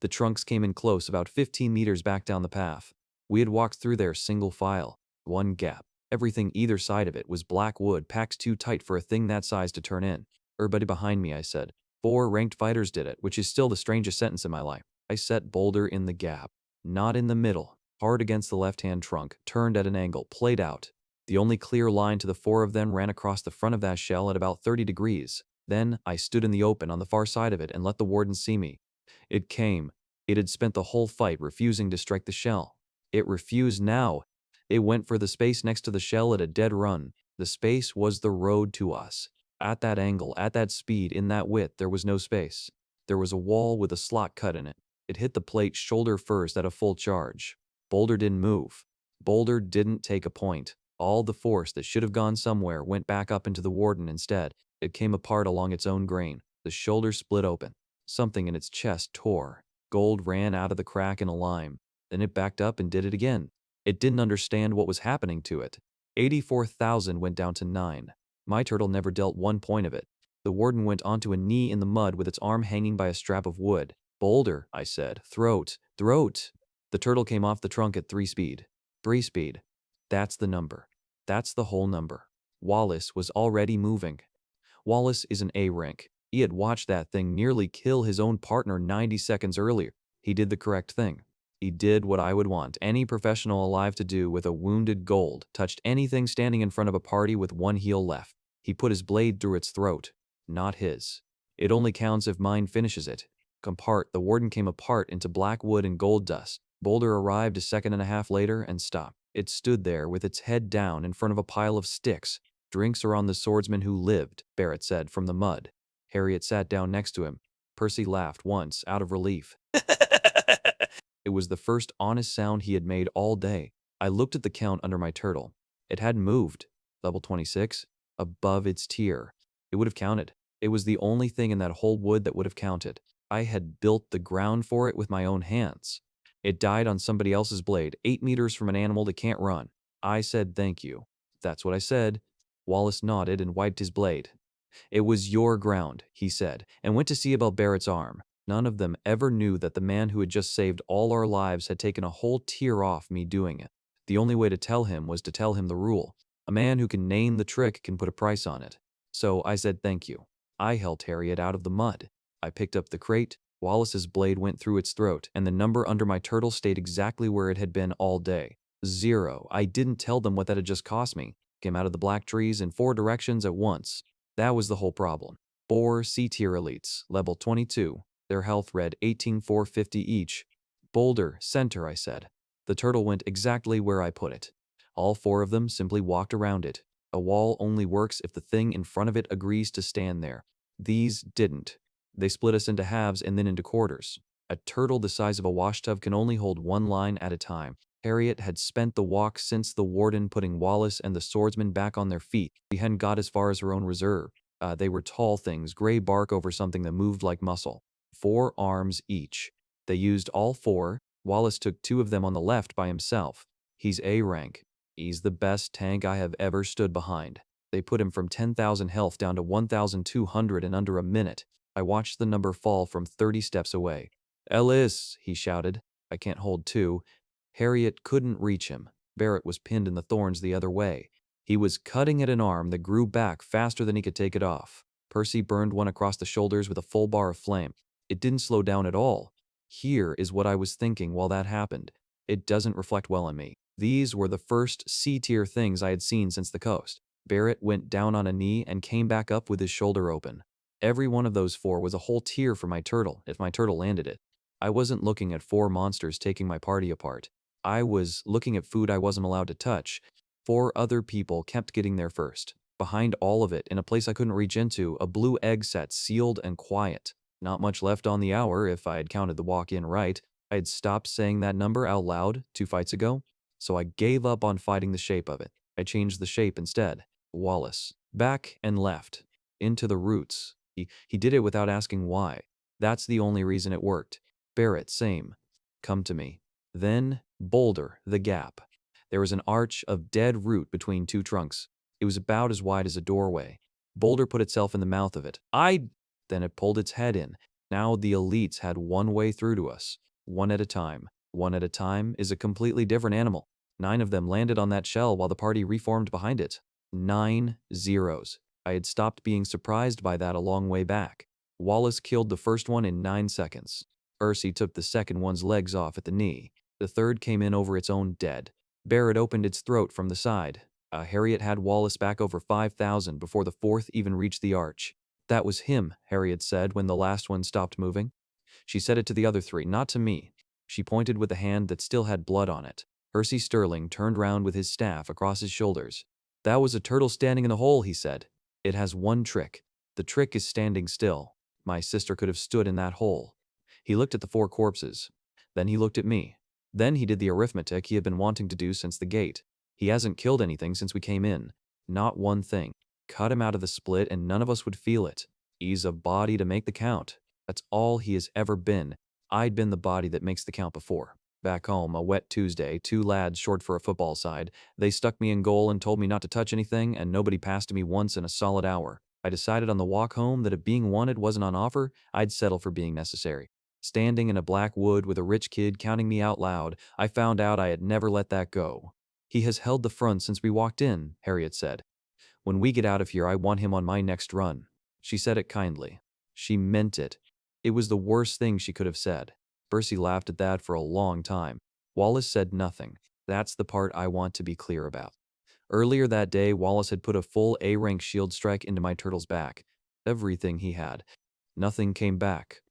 The trunks came in close, about 15 meters back down the path. We had walked through there single file. One gap. Everything either side of it was black wood packed too tight for a thing that size to turn in. "Everybody behind me," I said. 4 ranked fighters did it, which is still the strangest sentence in my life. I set Boulder in the gap. Not in the middle. Hard against the left-hand trunk, turned at an angle, played out. The only clear line to the 4 of them ran across the front of that shell at about 30 degrees. Then I stood in the open on the far side of it and let the warden see me. It came. It had spent the whole fight refusing to strike the shell. It refused now. It went for the space next to the shell at a dead run. The space was the road to us. At that angle, at that speed, in that width, there was no space. There was a wall with a slot cut in it. It hit the plate shoulder first at a full charge. Boulder didn't move. Boulder didn't take a point. All the force that should have gone somewhere went back up into the warden instead. It came apart along its own grain. The shoulder split open. Something in its chest tore. Gold ran out of the crack in a line. Then it backed up and did it again. It didn't understand what was happening to it. 84,000 went down to 9. My turtle never dealt 1 point of it. The warden went onto a knee in the mud with its arm hanging by a strap of wood. "Boulder," I said. "Throat. Throat." The turtle came off the trunk at 3 speed. 3 speed. That's the number. That's the whole number. Wallace was already moving. Wallace is an A rank. He had watched that thing nearly kill his own partner 90 seconds earlier. He did the correct thing. He did what I would want any professional alive to do with a wounded gold, touched anything standing in front of a party with one heel left. He put his blade through its throat. Not his. It only counts if mine finishes it. The warden came apart into black wood and gold dust. Boulder arrived a second and a half later and stopped. It stood there with its head down in front of a pile of sticks. "Drinks are on the swordsman who lived," Barrett said from the mud. Harriet sat down next to him. Percy laughed once, out of relief. It was the first honest sound he had made all day. I looked at the count under my turtle. It hadn't moved. Level 26. Above its tier. It would have counted. It was the only thing in that whole wood that would have counted. I had built the ground for it with my own hands. It died on somebody else's blade, 8 meters from an animal that can't run. I said thank you. That's what I said. Wallace nodded and wiped his blade. "It was your ground," he said, and went to see about Barrett's arm. None of them ever knew that the man who had just saved all our lives had taken a whole tear off me doing it. The only way to tell him was to tell him the rule. A man who can name the trick can put a price on it. So I said thank you. I helped Harriet out of the mud. I picked up the crate. Wallace's blade went through its throat, and the number under my turtle stayed exactly where it had been all day. 0. I didn't tell them what that had just cost me. Came out of the black trees in 4 directions at once. That was the whole problem. 4 C-tier elites, level 22. Their health read 18,450 each. "Boulder, center," I said. The turtle went exactly where I put it. All 4 of them simply walked around it. A wall only works if the thing in front of it agrees to stand there. These didn't. They split us into halves and then into quarters. A turtle the size of a washtub can only hold one line at a time. Harriet had spent the walk since the warden putting Wallace and the swordsman back on their feet. She hadn't got as far as her own reserve. They were tall things, gray bark over something that moved like muscle. 4 arms each. They used all 4. Wallace took 2 of them on the left by himself. He's A rank. He's the best tank I have ever stood behind. They put him from 10,000 health down to 1,200 in under a minute. I watched the number fall from 30 steps away. Ellis, he shouted. I can't hold 2. Harriet couldn't reach him. Barrett was pinned in the thorns the other way. He was cutting at an arm that grew back faster than he could take it off. Percy burned one across the shoulders with a full bar of flame. It didn't slow down at all. Here is what I was thinking while that happened. It doesn't reflect well on me. These were the first C-tier things I had seen since the coast. Barrett went down on a knee and came back up with his shoulder open. Every one of those 4 was a whole tier for my turtle, if my turtle landed it. I wasn't looking at 4 monsters taking my party apart. I was looking at food I wasn't allowed to touch. 4 other people kept getting there first. Behind all of it, in a place I couldn't reach into, a blue egg sat sealed and quiet. Not much left on the hour if I had counted the walk-in right. I had stopped saying that number out loud 2 fights ago, so I gave up on fighting the shape of it. I changed the shape instead. Wallace. Back and left. Into the roots. He did it without asking why. That's the only reason it worked. Barrett, same. Come to me. Then, Boulder, the gap. There was an arch of dead root between 2 trunks. It was about as wide as a doorway. Boulder put itself in the mouth of it. Then it pulled its head in. Now the elites had one way through to us. One at a time. One at a time is a completely different animal. 9 of them landed on that shell while the party reformed behind it. 9 zeros. I had stopped being surprised by that a long way back. Wallace killed the first one in 9 seconds. Percy took the second one's legs off at the knee. The third came in over its own dead. Barrett opened its throat from the side. Harriet had Wallace back over 5,000 before the 4th even reached the arch. That was him, Harriet said when the last one stopped moving. She said it to the other 3, not to me. She pointed with a hand that still had blood on it. Percy Sterling turned round with his staff across his shoulders. That was a turtle standing in the hole, he said. It has one trick. The trick is standing still. My sister could have stood in that hole. He looked at the 4 corpses. Then he looked at me. Then he did the arithmetic he had been wanting to do since the gate. He hasn't killed anything since we came in. Not one thing. Cut him out of the split and none of us would feel it. He's a body to make the count. That's all he has ever been. I'd been the body that makes the count before. Back home, a wet Tuesday, 2 lads short for a football side. They stuck me in goal and told me not to touch anything, and nobody passed me once in a solid hour. I decided on the walk home that if being wanted wasn't on offer, I'd settle for being necessary. Standing in a black wood with a rich kid counting me out loud, I found out I had never let that go. He has held the front since we walked in, Harriet said. When we get out of here, I want him on my next run. She said it kindly. She meant it. It was the worst thing she could have said. Percy laughed at that for a long time. Wallace said nothing. That's the part I want to be clear about. Earlier that day, Wallace had put a full A-rank shield strike into my turtle's back. Everything he had. Nothing came back.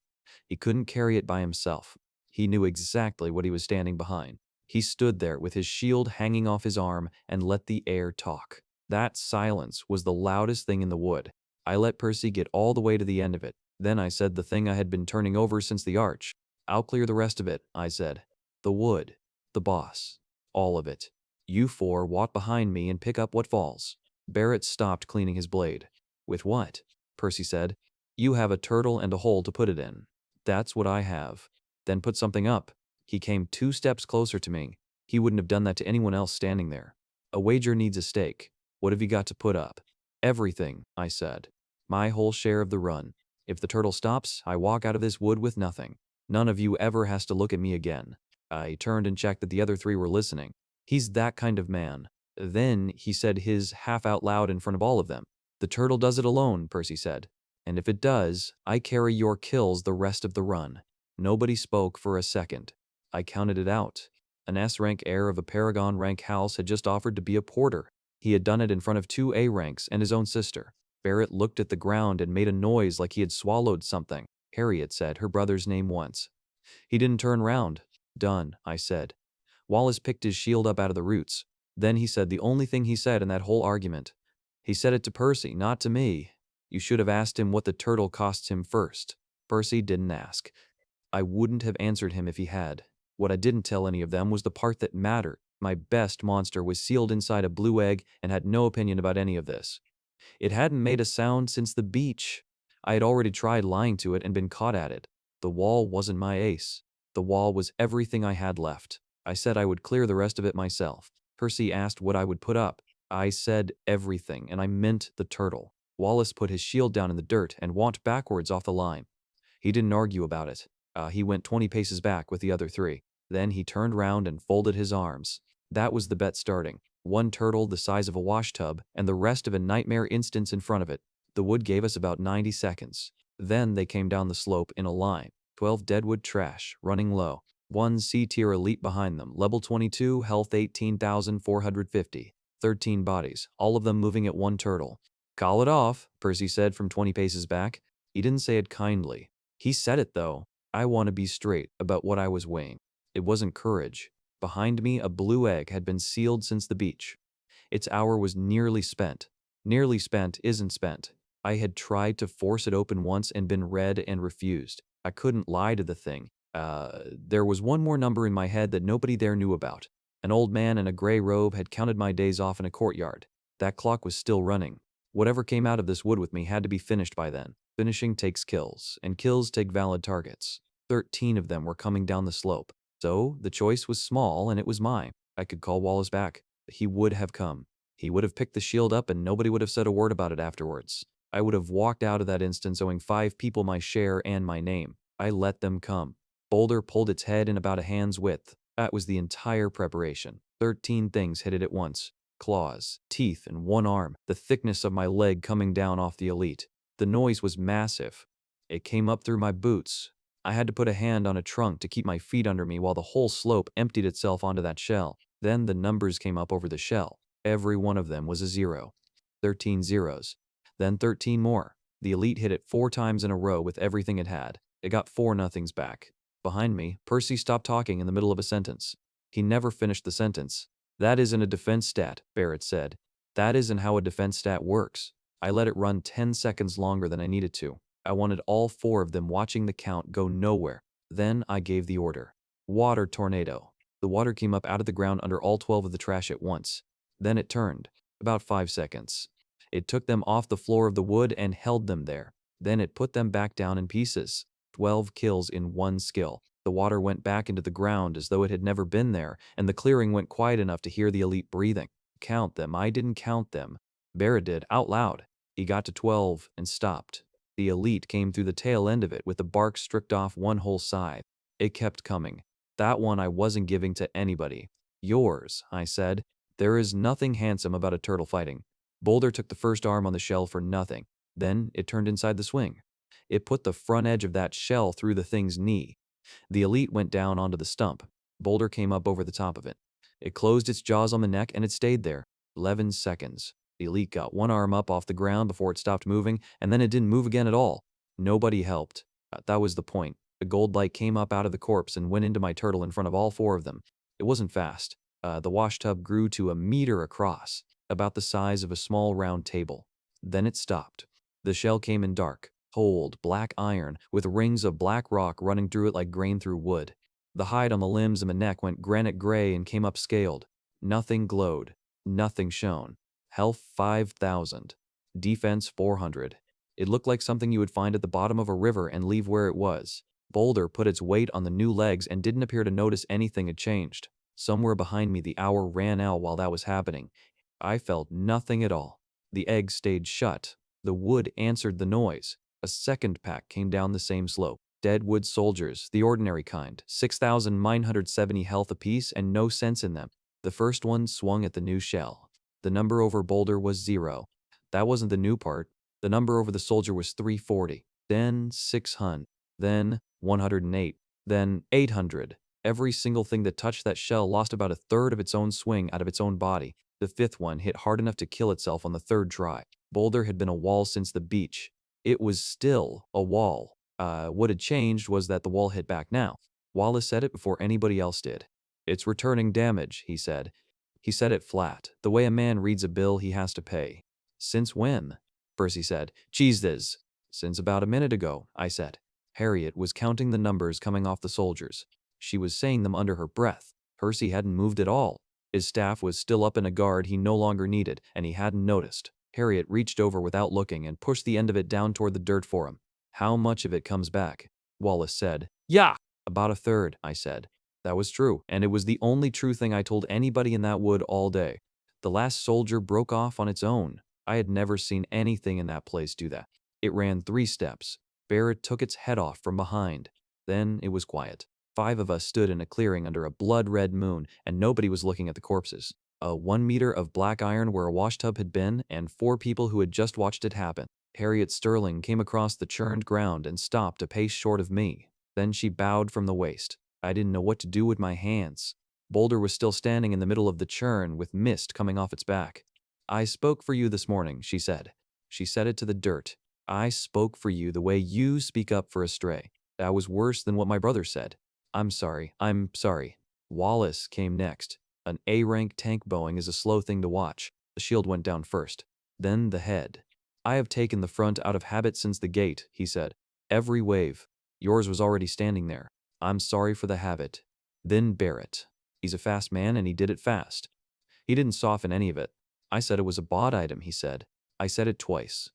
He couldn't carry it by himself. He knew exactly what he was standing behind. He stood there with his shield hanging off his arm and let the air talk. That silence was the loudest thing in the wood. I let Percy get all the way to the end of it. Then I said the thing I had been turning over since the arch. I'll clear the rest of it, I said. The wood. The boss. All of it. You 4 walk behind me and pick up what falls. Barrett stopped cleaning his blade. With what? Percy said. You have a turtle and a hole to put it in. That's what I have. Then put something up. He came 2 steps closer to me. He wouldn't have done that to anyone else standing there. A wager needs a stake. What have you got to put up? Everything, I said. My whole share of the run. If the turtle stops, I walk out of this wood with nothing. None of you ever has to look at me again. I turned and checked that the other 3 were listening. He's that kind of man. Then he said his half out loud in front of all of them. The turtle does it alone, Percy said. And if it does, I carry your kills the rest of the run. Nobody spoke for a second. I counted it out. An S-rank heir of a Paragon rank house had just offered to be a porter. He had done it in front of 2 A-ranks and his own sister. Barrett looked at the ground and made a noise like he had swallowed something. Harriet said her brother's name once. He didn't turn round. Done, I said. Wallace picked his shield up out of the roots. Then he said the only thing he said in that whole argument. He said it to Percy, not to me. You should have asked him what the turtle cost him first. Percy didn't ask. I wouldn't have answered him if he had. What I didn't tell any of them was the part that mattered. My best monster was sealed inside a blue egg and had no opinion about any of this. It hadn't made a sound since the beach. I had already tried lying to it and been caught at it. The wall wasn't my ace. The wall was everything I had left. I said I would clear the rest of it myself. Percy asked what I would put up. I said everything, and I meant the turtle. Wallace put his shield down in the dirt and walked backwards off the line. He didn't argue about it. He went 20 paces back with the other 3. Then he turned round and folded his arms. That was the bet starting. 1 turtle the size of a washtub, and the rest of a nightmare instance in front of it. The wood gave us about 90 seconds. Then they came down the slope in a line. 12 deadwood trash, running low. 1 C-tier elite behind them, level 22, health 18,450. 13 bodies, all of them moving at 1 turtle. Call it off, Percy said from 20 paces back. He didn't say it kindly. He said it, though. I want to be straight about what I was weighing. It wasn't courage. Behind me, a blue egg had been sealed since the beach. Its hour was nearly spent. Nearly spent isn't spent. I had tried to force it open once and been read and refused. I couldn't lie to the thing. There was one more number in my head that nobody there knew about. An old man in a gray robe had counted my days off in a courtyard. That clock was still running. Whatever came out of this wood with me had to be finished by then. Finishing takes kills, and kills take valid targets. 13 of them were coming down the slope. So, the choice was small, and it was mine. I could call Wallace back. He would have come. He would have picked the shield up, and nobody would have said a word about it afterwards. I would have walked out of that instance owing 5 people my share and my name. I let them come. Boulder pulled its head in about a hand's width. That was the entire preparation. 13 things hit it at once. Claws, teeth, and 1 arm, the thickness of my leg coming down off the elite. The noise was massive. It came up through my boots. I had to put a hand on a trunk to keep my feet under me while the whole slope emptied itself onto that shell. Then the numbers came up over the shell. Every one of them was a 0. 13 zeros. Then 13 more. The elite hit it 4 times in a row with everything it had. It got 4 nothings back. Behind me, Percy stopped talking in the middle of a sentence. He never finished the sentence. That isn't a defense stat, Barrett said. That isn't how a defense stat works. I let it run 10 seconds longer than I needed to. I wanted all 4 of them watching the count go nowhere. Then I gave the order. Water tornado. The water came up out of the ground under all 12 of the trash at once. Then it turned. About 5 seconds. It took them off the floor of the wood and held them there. Then it put them back down in pieces. 12 kills in 1 skill. The water went back into the ground as though it had never been there, and the clearing went quiet enough to hear the elite breathing. Count them. I didn't count them. Barrett did, out loud. He got to 12 and stopped. The elite came through the tail end of it with the bark stripped off 1 whole side. It kept coming. That one I wasn't giving to anybody. Yours, I said. There is nothing handsome about a turtle fighting. Boulder took the first arm on the shell for nothing. Then it turned inside the swing. It put the front edge of that shell through the thing's knee. The elite went down onto the stump. Boulder came up over the top of it. It closed its jaws on the neck and it stayed there. 11 seconds. The elite got 1 arm up off the ground before it stopped moving, and then it didn't move again at all. Nobody helped. That was the point. The gold light came up out of the corpse and went into my turtle in front of all 4 of them. It wasn't fast. The washtub grew to 1 meter across, about the size of a small round table. Then it stopped. The shell came in dark, cold, black iron, with rings of black rock running through it like grain through wood. The hide on the limbs and the neck went granite gray and came up scaled. Nothing glowed. Nothing shone. Health 5,000. Defense 400. It looked like something you would find at the bottom of a river and leave where it was. Boulder put its weight on the new legs and didn't appear to notice anything had changed. Somewhere behind me the hour ran out while that was happening. I felt nothing at all. The egg stayed shut. The wood answered the noise. A second pack came down the same slope. Dead wood soldiers, the ordinary kind, 6,970 health apiece and no sense in them. The first one swung at the new shell. The number over Boulder was 0. That wasn't the new part. The number over the soldier was 340. Then 600. Then 108. Then 800. Every single thing that touched that shell lost about 1/3 of its own swing out of its own body. The 5th one hit hard enough to kill itself on the 3rd try. Boulder had been a wall since the beach. It was still a wall. What had changed was that the wall hit back now. Wallace said it before anybody else did. It's returning damage, he said. He said it flat, the way a man reads a bill he has to pay. Since when? Percy said. Jesus. Since about a minute ago, I said. Harriet was counting the numbers coming off the soldiers. She was saying them under her breath. Percy hadn't moved at all. His staff was still up in a guard he no longer needed, and he hadn't noticed. Harriet reached over without looking and pushed the end of it down toward the dirt for him. How much of it comes back? Wallace said. Yeah! About a third, I said. That was true, and it was the only true thing I told anybody in that wood all day. The last soldier broke off on its own. I had never seen anything in that place do that. It ran 3 steps. Barrett took its head off from behind. Then it was quiet. 5 of us stood in a clearing under a blood-red moon, and nobody was looking at the corpses. A 1 meter of black iron where a washtub had been, and 4 people who had just watched it happen. Harriet Sterling came across the churned ground and stopped a pace short of me. Then she bowed from the waist. I didn't know what to do with my hands. Boulder was still standing in the middle of the churn with mist coming off its back. I spoke for you this morning, she said. She said it to the dirt. I spoke for you the way you speak up for a stray. That was worse than what my brother said. I'm sorry. Wallace came next. An A-rank tank bowing is a slow thing to watch. The shield went down first. Then the head. I have taken the front out of habit since the gate, he said. Every wave. Yours was already standing there. I'm sorry for the habit. Then Barrett. He's a fast man and he did it fast. He didn't soften any of it. I said it was a bought item, he said. I said it twice.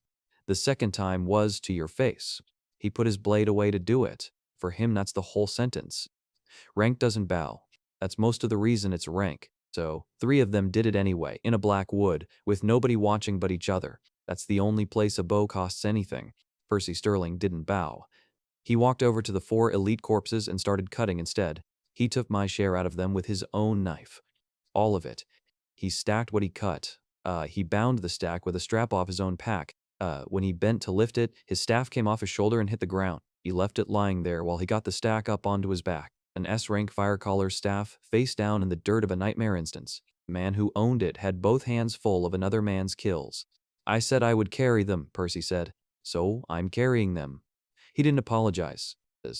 The second time was to your face. He put his blade away to do it. For him, that's the whole sentence. Rank doesn't bow. That's most of the reason it's rank. So, 3 of them did it anyway, in a black wood, with nobody watching but each other. That's the only place a bow costs anything. Percy Sterling didn't bow. He walked over to the 4 elite corpses and started cutting instead. He took my share out of them with his own knife. All of it. He stacked what he cut. He bound the stack with a strap off his own pack. When he bent to lift it, his staff came off his shoulder and hit the ground. He left it lying there while he got the stack up onto his back. An S-rank fire caller's staff, face down in the dirt of a nightmare instance. The man who owned it had both hands full of another man's kills. I said I would carry them, Percy said. So I'm carrying them. He didn't apologize.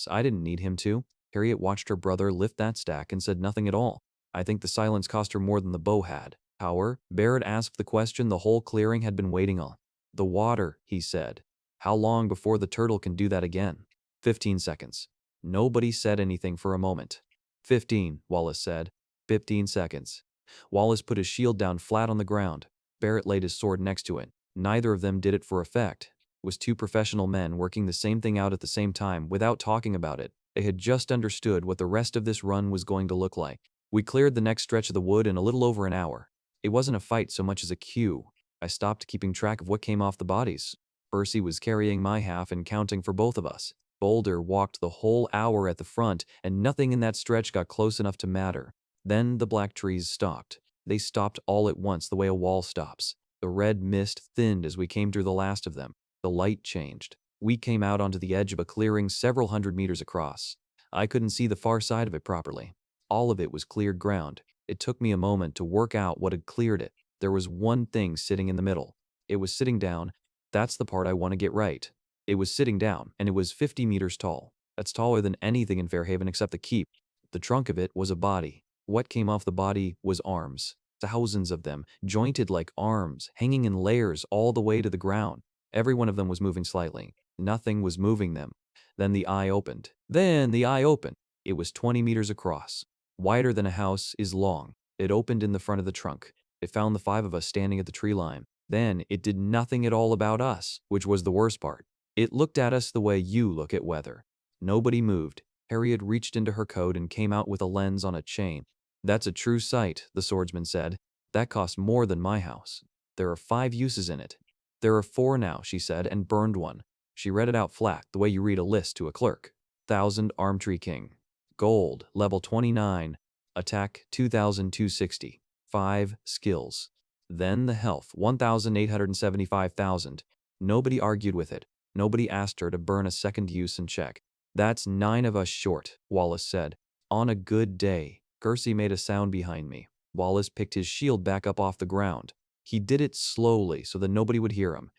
I didn't need him to. Harriet watched her brother lift that stack and said nothing at all. I think the silence cost her more than the bow had. Power? Barrett asked the question the whole clearing had been waiting on. The water, he said. How long before the turtle can do that again? 15 seconds. Nobody said anything for a moment. 15, Wallace said. 15 seconds. Wallace put his shield down flat on the ground. Barrett laid his sword next to it. Neither of them did it for effect. It was 2 professional men working the same thing out at the same time without talking about it. They had just understood what the rest of this run was going to look like. We cleared the next stretch of the wood in a little over an hour. It wasn't a fight so much as a cue. I stopped keeping track of what came off the bodies. Percy was carrying my half and counting for both of us. Boulder walked the whole hour at the front, and nothing in that stretch got close enough to matter. Then the black trees stopped. They stopped all at once the way a wall stops. The red mist thinned as we came through the last of them. The light changed. We came out onto the edge of a clearing several hundred meters across. I couldn't see the far side of it properly. All of it was cleared ground. It took me a moment to work out what had cleared it. There was one thing sitting in the middle. It was sitting down. That's the part I want to get right. It was sitting down, and it was 50 meters tall. That's taller than anything in Fairhaven except the keep. The trunk of it was a body. What came off the body was arms. Thousands of them, jointed like arms, hanging in layers all the way to the ground. Every one of them was moving slightly. Nothing was moving them. Then the eye opened. It was 20 meters across. Wider than a house is long. It opened in the front of the trunk. It found the 5 of us standing at the tree line. Then it did nothing at all about us, which was the worst part. It looked at us the way you look at weather. Nobody moved. Harriet reached into her coat and came out with a lens on a chain. That's a true sight, the swordsman said. That cost more than my house. There are 5 uses in it. There are 4 now, she said, and burned one. She read it out flat, the way you read a list to a clerk. 1,000 Armtree King. Gold, level 29. Attack, 2,260. 5 skills. Then the health, 1,875,000. Nobody argued with it. Nobody asked her to burn a second use and check. That's 9 of us short, Wallace said. On a good day. Percy made a sound behind me. Wallace picked his shield back up off the ground. He did it slowly so that nobody would hear him.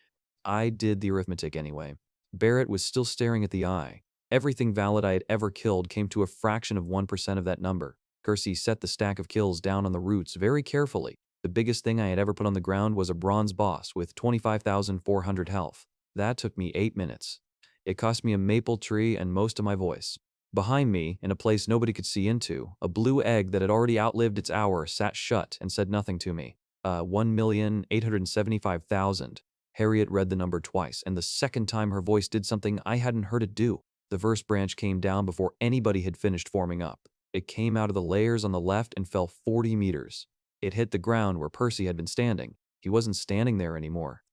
I did the arithmetic anyway. Barrett was still staring at the eye. Everything valid I had ever killed came to a fraction of 1% of that number. Percy set the stack of kills down on the roots very carefully. The biggest thing I had ever put on the ground was a bronze boss with 25,400 health. That took me 8 minutes. It cost me a maple tree and most of my voice. Behind me, in a place nobody could see into, a blue egg that had already outlived its hour sat shut and said nothing to me. 1,875,000. Harriet read the number twice, and the second time her voice did something I hadn't heard it do. The verse branch came down before anybody had finished forming up. It came out of the layers on the left and fell 40 meters. It hit the ground where Percy had been standing. He wasn't standing there anymore.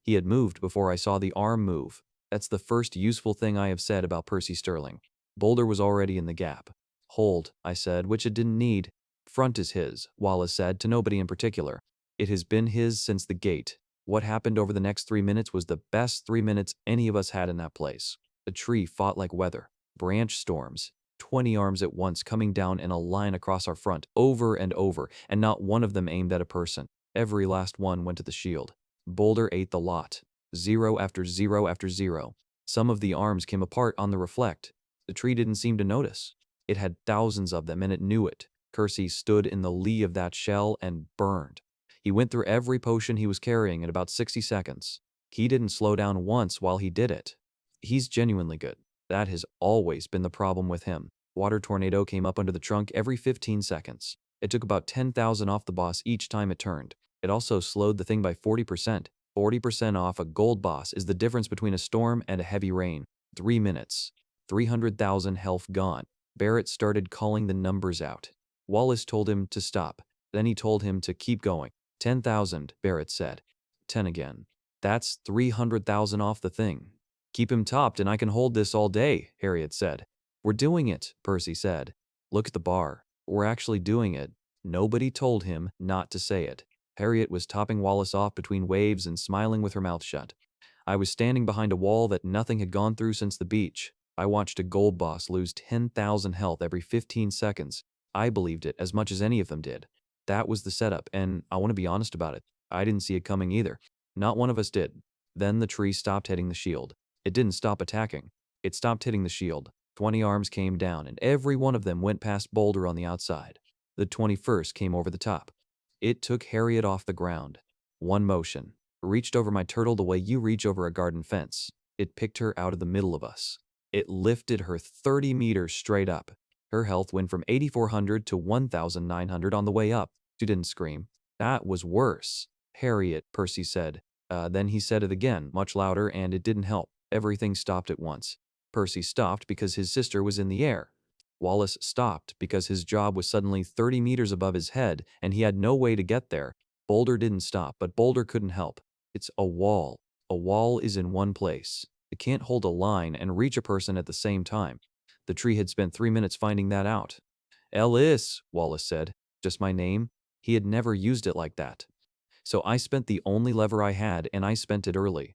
He had moved before I saw the arm move. That's the first useful thing I have said about Percy Sterling. Boulder was already in the gap. Hold, I said, which it didn't need. Front is his, Wallace said, to nobody in particular. It has been his since the gate. What happened over the next 3 minutes was the best 3 minutes any of us had in that place. The tree fought like weather. Branch storms. 20 arms at once coming down in a line across our front, over and over, and not one of them aimed at a person. Every last one went to the shield. Boulder ate the lot. Zero after zero after zero. Some of the arms came apart on the reflect. The tree didn't seem to notice. It had thousands of them, and it knew it. Kersey stood in the lee of that shell and burned. He went through every potion he was carrying in about 60 seconds. He didn't slow down once while he did it. He's genuinely good. That has always been the problem with him. Water tornado came up under the trunk every 15 seconds. It took about 10,000 off the boss each time it turned. It also slowed the thing by 40%. 40% off a gold boss is the difference between a storm and a heavy rain. 3 minutes. 300,000 health gone. Barrett started calling the numbers out. Wallace told him to stop. Then he told him to keep going. 10,000, Barrett said. 10 again. That's 300,000 off the thing. Keep him topped and I can hold this all day, Harriet said. We're doing it, Percy said. Look at the bar. We're actually doing it. Nobody told him not to say it. Harriet was topping Wallace off between waves and smiling with her mouth shut. I was standing behind a wall that nothing had gone through since the beach. I watched a gold boss lose 10,000 health every 15 seconds. I believed it as much as any of them did. That was the setup, and I want to be honest about it. I didn't see it coming either. Not one of us did. Then the tree stopped hitting the shield. It didn't stop attacking. It stopped hitting the shield. 20 arms came down, and every one of them went past Boulder on the outside. The 21st came over the top. It took Harriet off the ground. One motion. Reached over my turtle the way you reach over a garden fence. It picked her out of the middle of us. It lifted her 30 meters straight up. Her health went from 8,400 to 1,900 on the way up. She didn't scream. That was worse. Harriet, Percy said. Then he said it again, much louder, and it didn't help. Everything stopped at once. Percy stopped because his sister was in the air. Wallace stopped because his job was suddenly 30 meters above his head, and he had no way to get there. Boulder didn't stop, but Boulder couldn't help. It's a wall. A wall is in one place. It can't hold a line and reach a person at the same time. The tree had spent 3 minutes finding that out. Ellis, Wallace said. Just my name? He had never used it like that. So I spent the only lever I had, and I spent it early.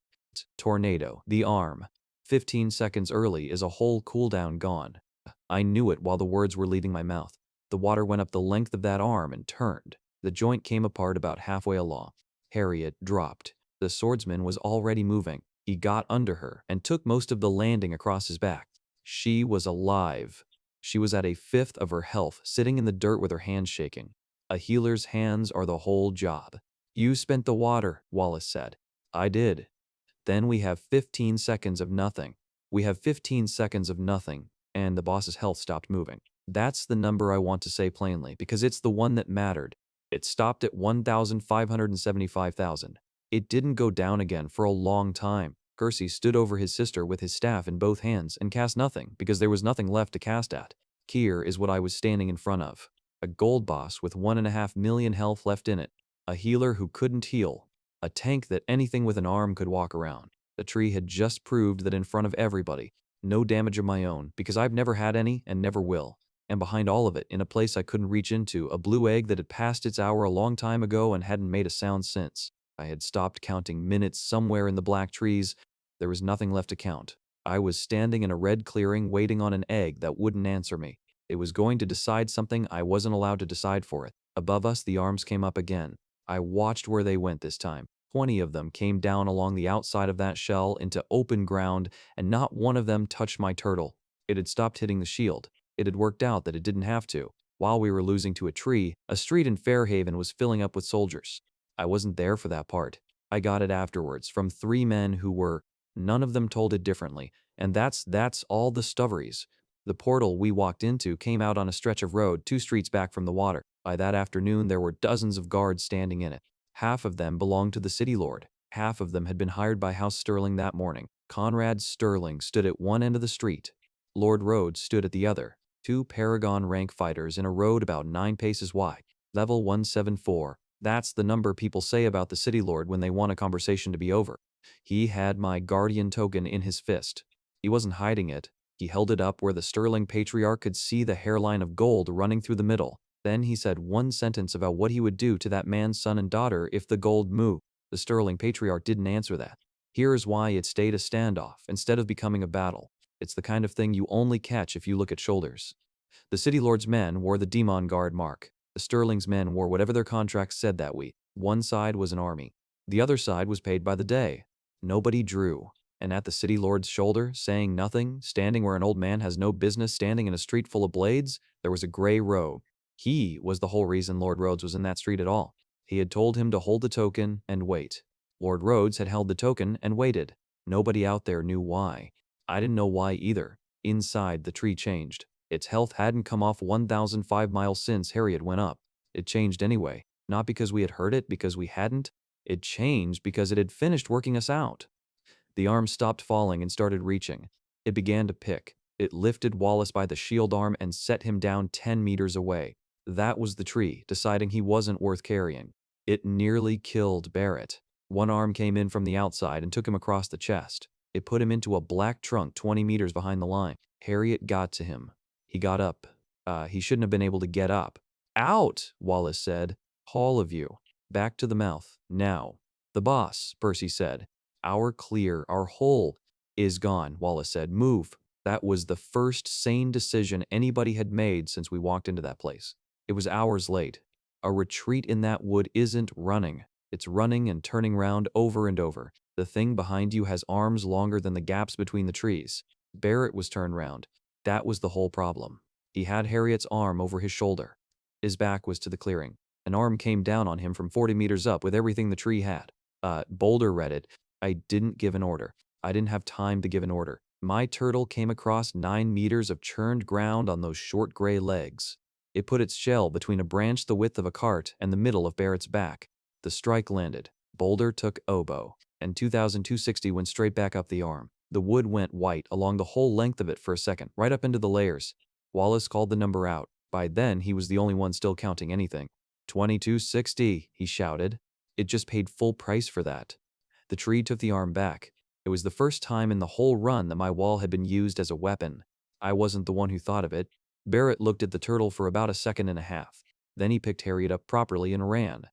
Tornado, the arm. 15 seconds early is a whole cooldown gone. I knew it while the words were leaving my mouth. The water went up the length of that arm and turned. The joint came apart about halfway along. Harriet dropped. The swordsman was already moving. He got under her and took most of the landing across his back. She was alive. She was at a fifth of her health, sitting in the dirt with her hands shaking. A healer's hands are the whole job. You spent the water, Wallace said. I did. Then we have 15 seconds of nothing. We have 15 seconds of nothing, and the boss's health stopped moving. That's the number I want to say plainly, because it's the one that mattered. It stopped at 1,575,000. It didn't go down again for a long time. Kersey stood over his sister with his staff in both hands and cast nothing because there was nothing left to cast at. Here is what I was standing in front of. A gold boss with 1.5 million health left in it. A healer who couldn't heal. A tank that anything with an arm could walk around. The tree had just proved that in front of everybody. No damage of my own, because I've never had any and never will. And behind all of it, in a place I couldn't reach into, a blue egg that had passed its hour a long time ago and hadn't made a sound since. I had stopped counting minutes somewhere in the black trees. There was nothing left to count. I was standing in a red clearing waiting on an egg that wouldn't answer me. It was going to decide something I wasn't allowed to decide for it. Above us, the arms came up again. I watched where they went this time. 20 of them came down along the outside of that shell into open ground, and not one of them touched my turtle. It had stopped hitting the shield. It had worked out that it didn't have to. While we were losing to a tree, a street in Fairhaven was filling up with soldiers. I wasn't there for that part. I got it afterwards from 3 men who were, none of them told it differently, and that's all the stories. The portal we walked into came out on a stretch of road 2 streets back from the water. By that afternoon there were dozens of guards standing in it. Half of them belonged to the city lord. Half of them had been hired by House Sterling that morning. Conrad Sterling stood at one end of the street. Lord Rhodes stood at the other. 2 Paragon rank fighters in a road about 9 paces wide. Level 174. That's the number people say about the city lord when they want a conversation to be over. He had my guardian token in his fist. He wasn't hiding it. He held it up where the Sterling patriarch could see the hairline of gold running through the middle. Then he said one sentence about what he would do to that man's son and daughter if the gold moved. The Sterling patriarch didn't answer that. Here's why it stayed a standoff instead of becoming a battle. It's the kind of thing you only catch if you look at shoulders. The City Lord's men wore the Demon Guard mark. The Sterling's men wore whatever their contracts said that week. One side was an army. The other side was paid by the day. Nobody drew. And at the City Lord's shoulder, saying nothing, standing where an old man has no business standing in a street full of blades, there was a gray robe. He was the whole reason Lord Rhodes was in that street at all. He had told him to hold the token and wait. Lord Rhodes had held the token and waited. Nobody out there knew why. I didn't know why either. Inside, the tree changed. Its health hadn't come off 1,005 miles since Harriet went up. It changed anyway. Not because we had heard it, because we hadn't. It changed because it had finished working us out. The arm stopped falling and started reaching. It began to pick. It lifted Wallace by the shield arm and set him down 10 meters away. That was the tree, deciding he wasn't worth carrying. It nearly killed Barrett. One arm came in from the outside and took him across the chest. It put him into a black trunk 20 meters behind the line. Harriet got to him. He got up. He shouldn't have been able to get up. Out, Wallace said. All of you. Back to the mouth. Now. The boss, Percy said. Our clear, our hole is gone, Wallace said. Move. That was the first sane decision anybody had made since we walked into that place. It was hours late. A retreat in that wood isn't running. It's running and turning round over and over. The thing behind you has arms longer than the gaps between the trees. Barrett was turned round. That was the whole problem. He had Harriet's arm over his shoulder. His back was to the clearing. An arm came down on him from 40 meters up with everything the tree had. Boulder read it. I didn't give an order. I didn't have time to give an order. My turtle came across 9 meters of churned ground on those short gray legs. It put its shell between a branch the width of a cart and the middle of Barrett's back. The strike landed. Boulder took oboe, and 2,260 went straight back up the arm. The wood went white along the whole length of it for a second, right up into the layers. Wallace called the number out. By then, he was the only one still counting anything. 2,260, he shouted. It just paid full price for that. The tree took the arm back. It was the first time in the whole run that my wall had been used as a weapon. I wasn't the one who thought of it. Barrett looked at the turtle for about a second and a half. Then he picked Harriet up properly and ran.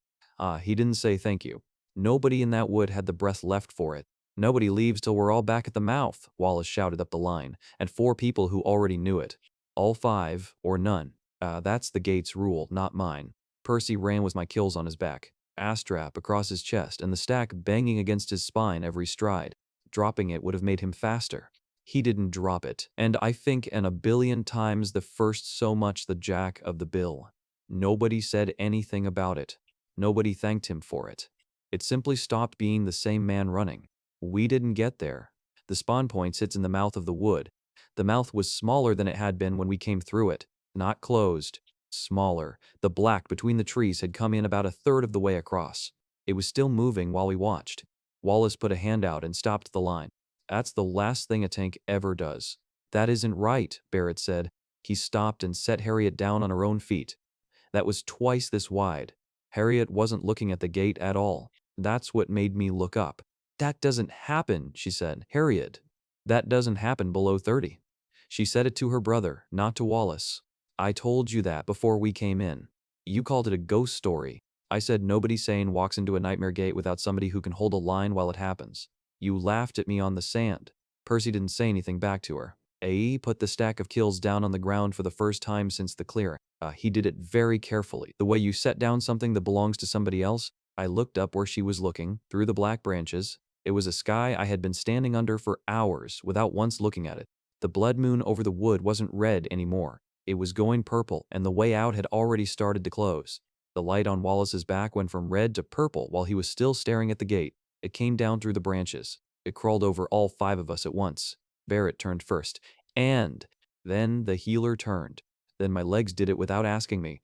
He didn't say thank you. Nobody in that wood had the breath left for it. Nobody leaves till we're all back at the mouth, Wallace shouted up the line, and 4 people who already knew it. All 5, or none. That's the gate's rule, not mine. Percy ran with my kills on his back, astrap across his chest, and the stack banging against his spine every stride. Dropping it would have made him faster. He didn't drop it, and I think an 1,000,000,000 times the first so much the jack of the bill. Nobody said anything about it. Nobody thanked him for it. It simply stopped being the same man running. We didn't get there. The spawn point sits in the mouth of the wood. The mouth was smaller than it had been when we came through it. Not closed. Smaller. The black between the trees had come in about 1/3 of the way across. It was still moving while we watched. Wallace put a hand out and stopped the line. That's the last thing a tank ever does. That isn't right, Barrett said. He stopped and set Harriet down on her own feet. That was twice this wide. Harriet wasn't looking at the gate at all. That's what made me look up. That doesn't happen, she said. Harriet, that doesn't happen below 30. She said it to her brother, not to Wallace. I told you that before we came in. You called it a ghost story. I said nobody sane walks into a nightmare gate without somebody who can hold a line while it happens. You laughed at me on the sand. Percy didn't say anything back to her. A.E. put the stack of kills down on the ground for the first time since the clearing. He did it very carefully. The way you set down something that belongs to somebody else. I looked up where she was looking, through the black branches. It was a sky I had been standing under for hours without once looking at it. The blood moon over the wood wasn't red anymore. It was going purple, and the way out had already started to close. The light on Wallace's back went from red to purple while he was still staring at the gate. It came down through the branches. It crawled over all 5 of us at once. Barrett turned first. And then the healer turned. Then my legs did it without asking me.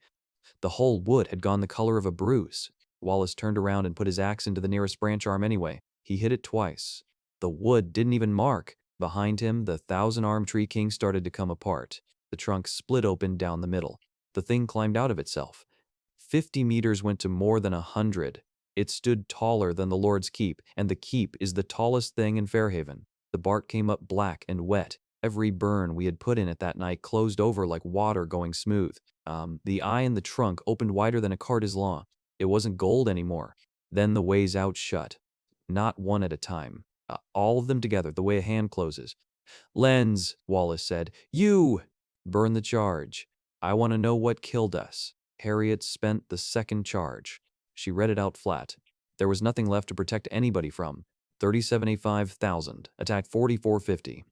The whole wood had gone the color of a bruise. Wallace turned around and put his axe into the nearest branch arm anyway. He hit it twice. The wood didn't even mark. Behind him, the 1,000-arm tree king started to come apart. The trunk split open down the middle. The thing climbed out of itself. 50 meters went to more than 100. It stood taller than the Lord's Keep, and the keep is the tallest thing in Fairhaven. The bark came up black and wet. Every burn we had put in it that night closed over like water going smooth. The eye in the trunk opened wider than a cart is long. It wasn't gold anymore. Then the ways out shut. Not one at a time. All of them together, the way a hand closes. "Lens," Wallace said. "You! Burn the charge. I want to know what killed us." Harriet spent the second charge. She read it out flat. There was nothing left to protect anybody from. 37,000. Attack 4450.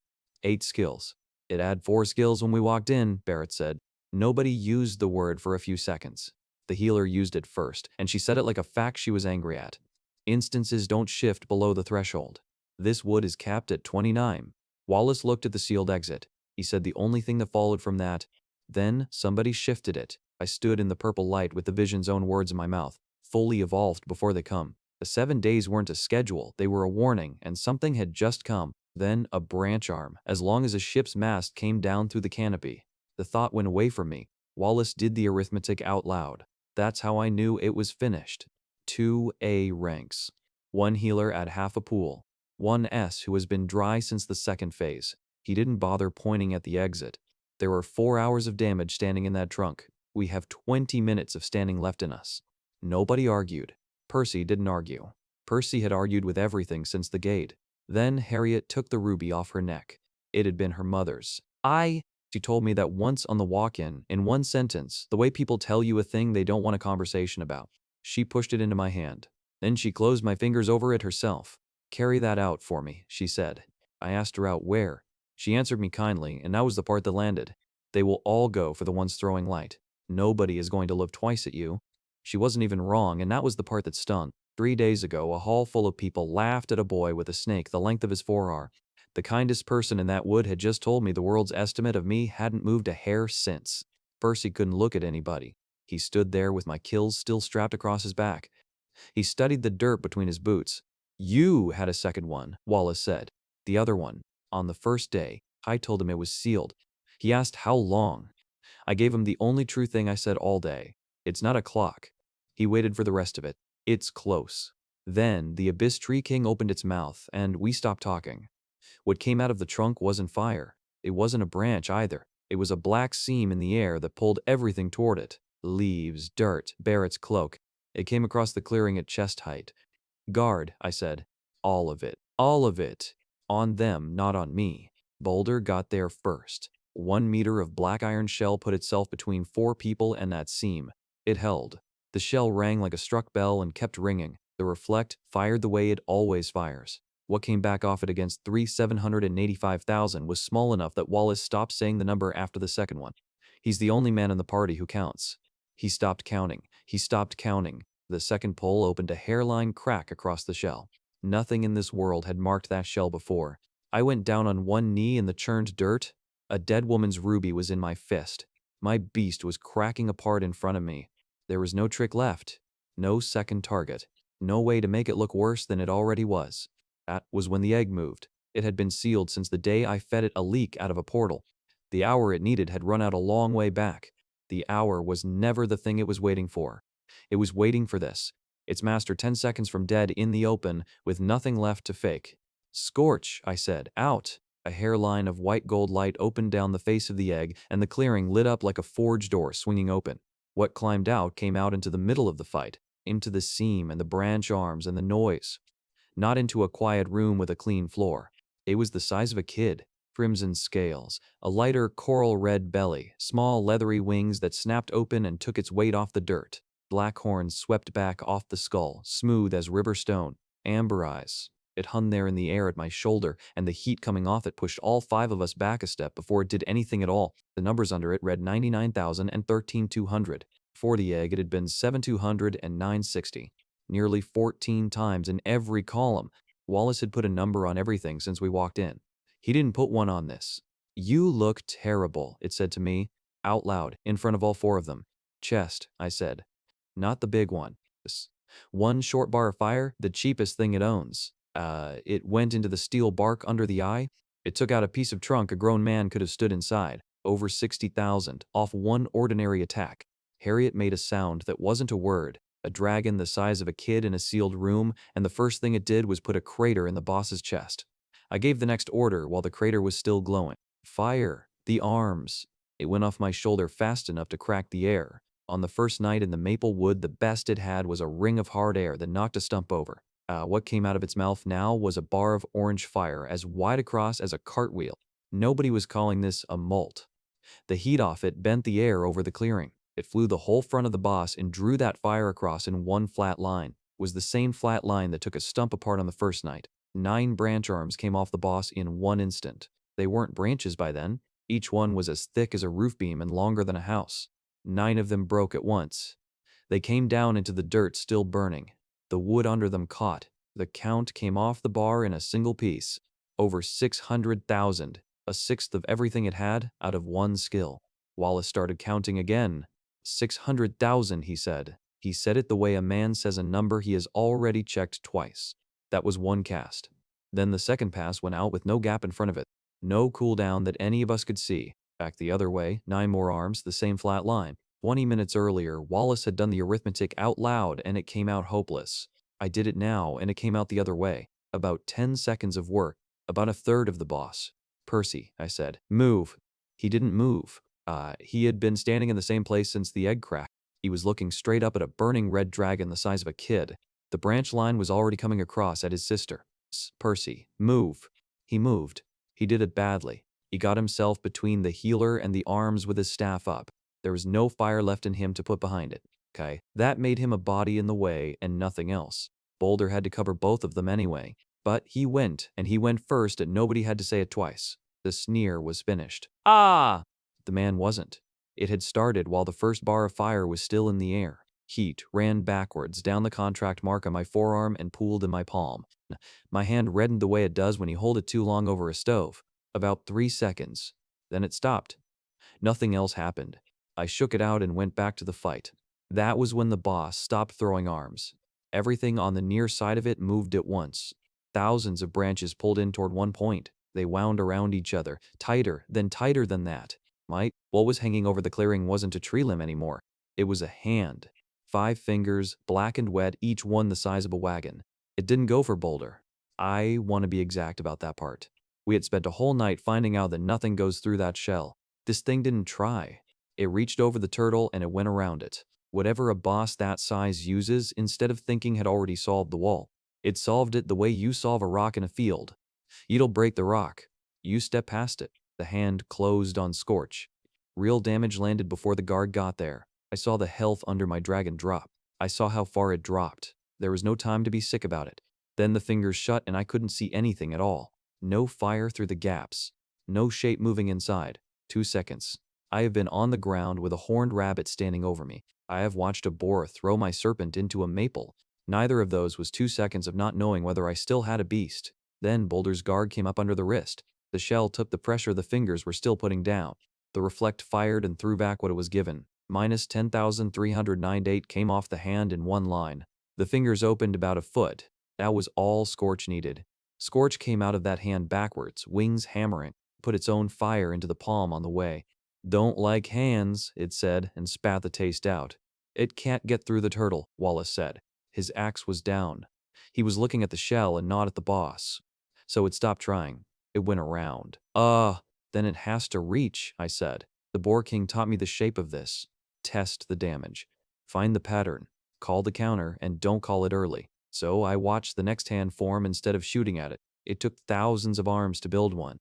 8 skills. It had 4 skills when we walked in, Barrett said. Nobody used the word for a few seconds. The healer used it first, and she said it like a fact she was angry at. Instances don't shift below the threshold. This wood is capped at 29. Wallace looked at the sealed exit. He said the only thing that followed from that. Then somebody shifted it. I stood in the purple light with the vision's own words in my mouth. Fully evolved before they come. The 7 days weren't a schedule, they were a warning, and something had just come. Then a branch arm, as long as a ship's mast, came down through the canopy. The thought went away from me. Wallace did the arithmetic out loud. That's how I knew it was finished. 2 A ranks. 1 healer at half a pool. 1 S who has been dry since the second phase. He didn't bother pointing at the exit. There were 4 hours of damage standing in that trunk. We have 20 minutes of standing left in us. Nobody argued. Percy didn't argue. Percy had argued with everything since the gate. Then Harriet took the ruby off her neck. It had been her mother's. She told me that once on the walk-in, in one sentence, the way people tell you a thing they don't want a conversation about. She pushed it into my hand. Then she closed my fingers over it herself. "Carry that out for me," she said. I asked her out where. She answered me kindly, and that was the part that landed. "They will all go for the ones throwing light. Nobody is going to look twice at you." She wasn't even wrong, and that was the part that stung. 3 days ago, a hall full of people laughed at a boy with a snake the length of his forearm. The kindest person in that wood had just told me the world's estimate of me hadn't moved a hair since. Percy couldn't look at anybody. He stood there with my kills still strapped across his back. He studied the dirt between his boots. "You had a second one," Wallace said. "The other one. On the first day, I told him it was sealed. He asked how long. I gave him the only true thing I said all day. It's not a clock." He waited for the rest of it. "It's close." Then the Abyss Tree King opened its mouth, and we stopped talking. What came out of the trunk wasn't fire. It wasn't a branch either. It was a black seam in the air that pulled everything toward it. Leaves, dirt, Barrett's cloak. It came across the clearing at chest height. "Guard," I said. "All of it. All of it. On them, not on me." Boulder got there first. 1 meter of black iron shell put itself between 4 people and that seam. It held. The shell rang like a struck bell and kept ringing. The reflect fired the way it always fires. What came back off it against 3,785,000 was small enough that Wallace stopped saying the number after the second one. He's the only man in the party who counts. He stopped counting. He stopped counting. The second pull opened a hairline crack across the shell. Nothing in this world had marked that shell before. I went down on 1 knee in the churned dirt. A dead woman's ruby was in my fist. My beast was cracking apart in front of me. There was no trick left. No second target. No way to make it look worse than it already was. That was when the egg moved. It had been sealed since the day I fed it a leak out of a portal. The hour it needed had run out a long way back. The hour was never the thing it was waiting for. It was waiting for this. Its master 10 seconds from dead in the open, with nothing left to fake. "Scorch," I said. "Out." A hairline of white gold light opened down the face of the egg, and the clearing lit up like a forge door swinging open. What climbed out came out into the middle of the fight, into the seam and the branch arms and the noise. Not into a quiet room with a clean floor. It was the size of a kid. Crimson scales, a lighter coral red belly, small leathery wings that snapped open and took its weight off the dirt. Black horns swept back off the skull, smooth as river stone. Amber eyes. It hung there in the air at my shoulder, and the heat coming off it pushed all 5 of us back a step before it did anything at all. The numbers under it read 99,000 and 13,200. For the egg, it had been 7,200 and 960. Nearly 14 times in every column. Wallace had put a number on everything since we walked in. He didn't put one on this. "You look terrible," it said to me, out loud, in front of all 4 of them. "Chest," I said. "Not the big one. One short bar of fire, the cheapest thing it owns. It went into the steel bark under the eye. It took out a piece of trunk a grown man could have stood inside. Over 60,000, off one ordinary attack." Harriet made a sound that wasn't a word. A dragon the size of a kid in a sealed room, and the first thing it did was put a crater in the boss's chest. I gave the next order while the crater was still glowing. "Fire! The arms!" It went off my shoulder fast enough to crack the air. On the first night in the maple wood, the best it had was a ring of hard air that knocked a stump over. What came out of its mouth now was a bar of orange fire as wide across as a cartwheel. Nobody was calling this a molt. The heat off it bent the air over the clearing. It flew the whole front of the boss and drew that fire across in one flat line. It was the same flat line that took a stump apart on the first night. 9 branch arms came off the boss in one instant. They weren't branches by then. Each one was as thick as a roof beam and longer than a house. 9 of them broke at once. They came down into the dirt still burning. The wood under them caught. The count came off the bar in a single piece. Over 600,000, a sixth of everything it had, out of one skill. Wallace started counting again. 600,000, he said. He said it the way a man says a number he has already checked twice. That was one cast. Then the second pass went out with no gap in front of it. No cooldown that any of us could see. Back the other way, 9 more arms, the same flat line. 20 minutes earlier, Wallace had done the arithmetic out loud and it came out hopeless. I did it now and it came out the other way. About 10 seconds of work, about a third of the boss. "Percy," I said, "move." He didn't move. He had been standing in the same place since the egg cracked. He was looking straight up at a burning red dragon the size of a kid. The branch line was already coming across at his sister. "Percy, move." He moved. He did it badly. He got himself between the healer and the arms with his staff up. There was no fire left in him to put behind it. Okay, that made him a body in the way and nothing else. Boulder had to cover both of them anyway. But he went, and he went first and nobody had to say it twice. The sneer was finished. "Ah!" The man wasn't. It had started while the first bar of fire was still in the air. Heat ran backwards down the contract mark on my forearm and pooled in my palm. My hand reddened the way it does when you hold it too long over a stove. About 3 seconds. Then it stopped. Nothing else happened. I shook it out and went back to the fight. That was when the boss stopped throwing arms. Everything on the near side of it moved at once. Thousands of branches pulled in toward one point. They wound around each other, tighter than that. What was hanging over the clearing wasn't a tree limb anymore. It was a hand. 5 fingers, black and wet, each one the size of a wagon. It didn't go for Boulder. I want to be exact about that part. We had spent a whole night finding out that nothing goes through that shell. This thing didn't try. It reached over the turtle and it went around it. Whatever a boss that size uses, instead of thinking had already solved the wall. It solved it the way you solve a rock in a field. You'll break the rock. You step past it. The hand closed on Scorch. Real damage landed before the guard got there. I saw the health under my dragon drop. I saw how far it dropped. There was no time to be sick about it. Then the fingers shut and I couldn't see anything at all. No fire through the gaps. No shape moving inside. 2 seconds. I have been on the ground with a horned rabbit standing over me. I have watched a boar throw my serpent into a maple. Neither of those was 2 seconds of not knowing whether I still had a beast. Then Boulder's guard came up under the wrist. The shell took the pressure the fingers were still putting down. The reflect fired and threw back what it was given. Minus 10,398 came off the hand in one line. The fingers opened about a foot. That was all Scorch needed. Scorch came out of that hand backwards, wings hammering, put its own fire into the palm on the way. "Don't like hands," it said, and spat the taste out. "It can't get through the turtle," Wallace said. His axe was down. He was looking at the shell and not at the boss. So it stopped trying. It went around. Then it has to reach," I said. "The Boar King taught me the shape of this. Test the damage. Find the pattern. Call the counter, and don't call it early." So I watched the next hand form instead of shooting at it. It took thousands of arms to build one.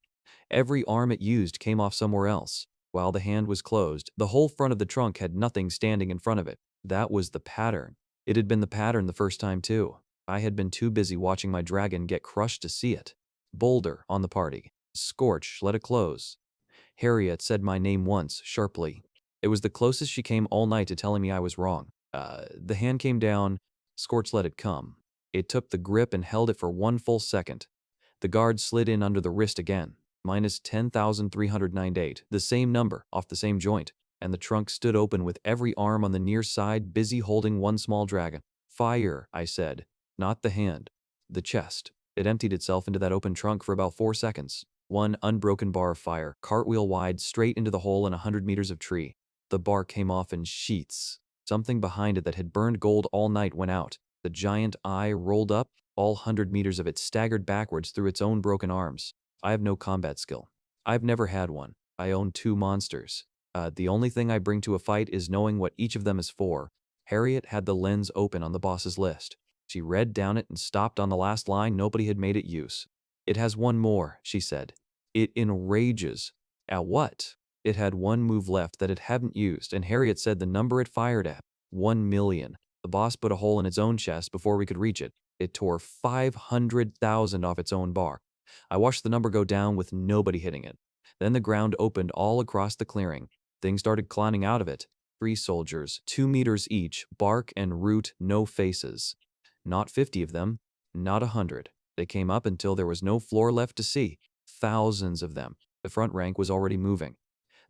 Every arm it used came off somewhere else. While the hand was closed, the whole front of the trunk had nothing standing in front of it. That was the pattern. It had been the pattern the first time too. I had been too busy watching my dragon get crushed to see it. Boulder on the party. Scorch, let it close. Harriet said my name once, sharply. It was the closest she came all night to telling me I was wrong. The hand came down. Scorch let it come. It took the grip and held it for 1 full second. The guard slid in under the wrist again. Minus 10,398, the same number, off the same joint, and the trunk stood open with every arm on the near side busy holding one small dragon. Fire, I said. Not the hand. The chest. It emptied itself into that open trunk for about 4 seconds. One unbroken bar of fire, cartwheel wide, straight into the hole in 100 meters of tree. The bar came off in sheets. Something behind it that had burned gold all night went out. The giant eye rolled up, all 100 meters of it staggered backwards through its own broken arms. I have no combat skill. I've never had one. I own 2 monsters. The only thing I bring to a fight is knowing what each of them is for. Harriet had the lens open on the boss's list. She read down it and stopped on the last line nobody had made it use. It has one more, she said. It enrages. At what? It had one move left that it hadn't used, and Harriet said the number it fired at. 1,000,000. The boss put a hole in its own chest before we could reach it. It tore 500,000 off its own bar. I watched the number go down with nobody hitting it. Then the ground opened all across the clearing. Things started climbing out of it. 3 soldiers, 2 meters each, bark and root, no faces. Not 50 of them, not 100. They came up until there was no floor left to see. Thousands of them. The front rank was already moving.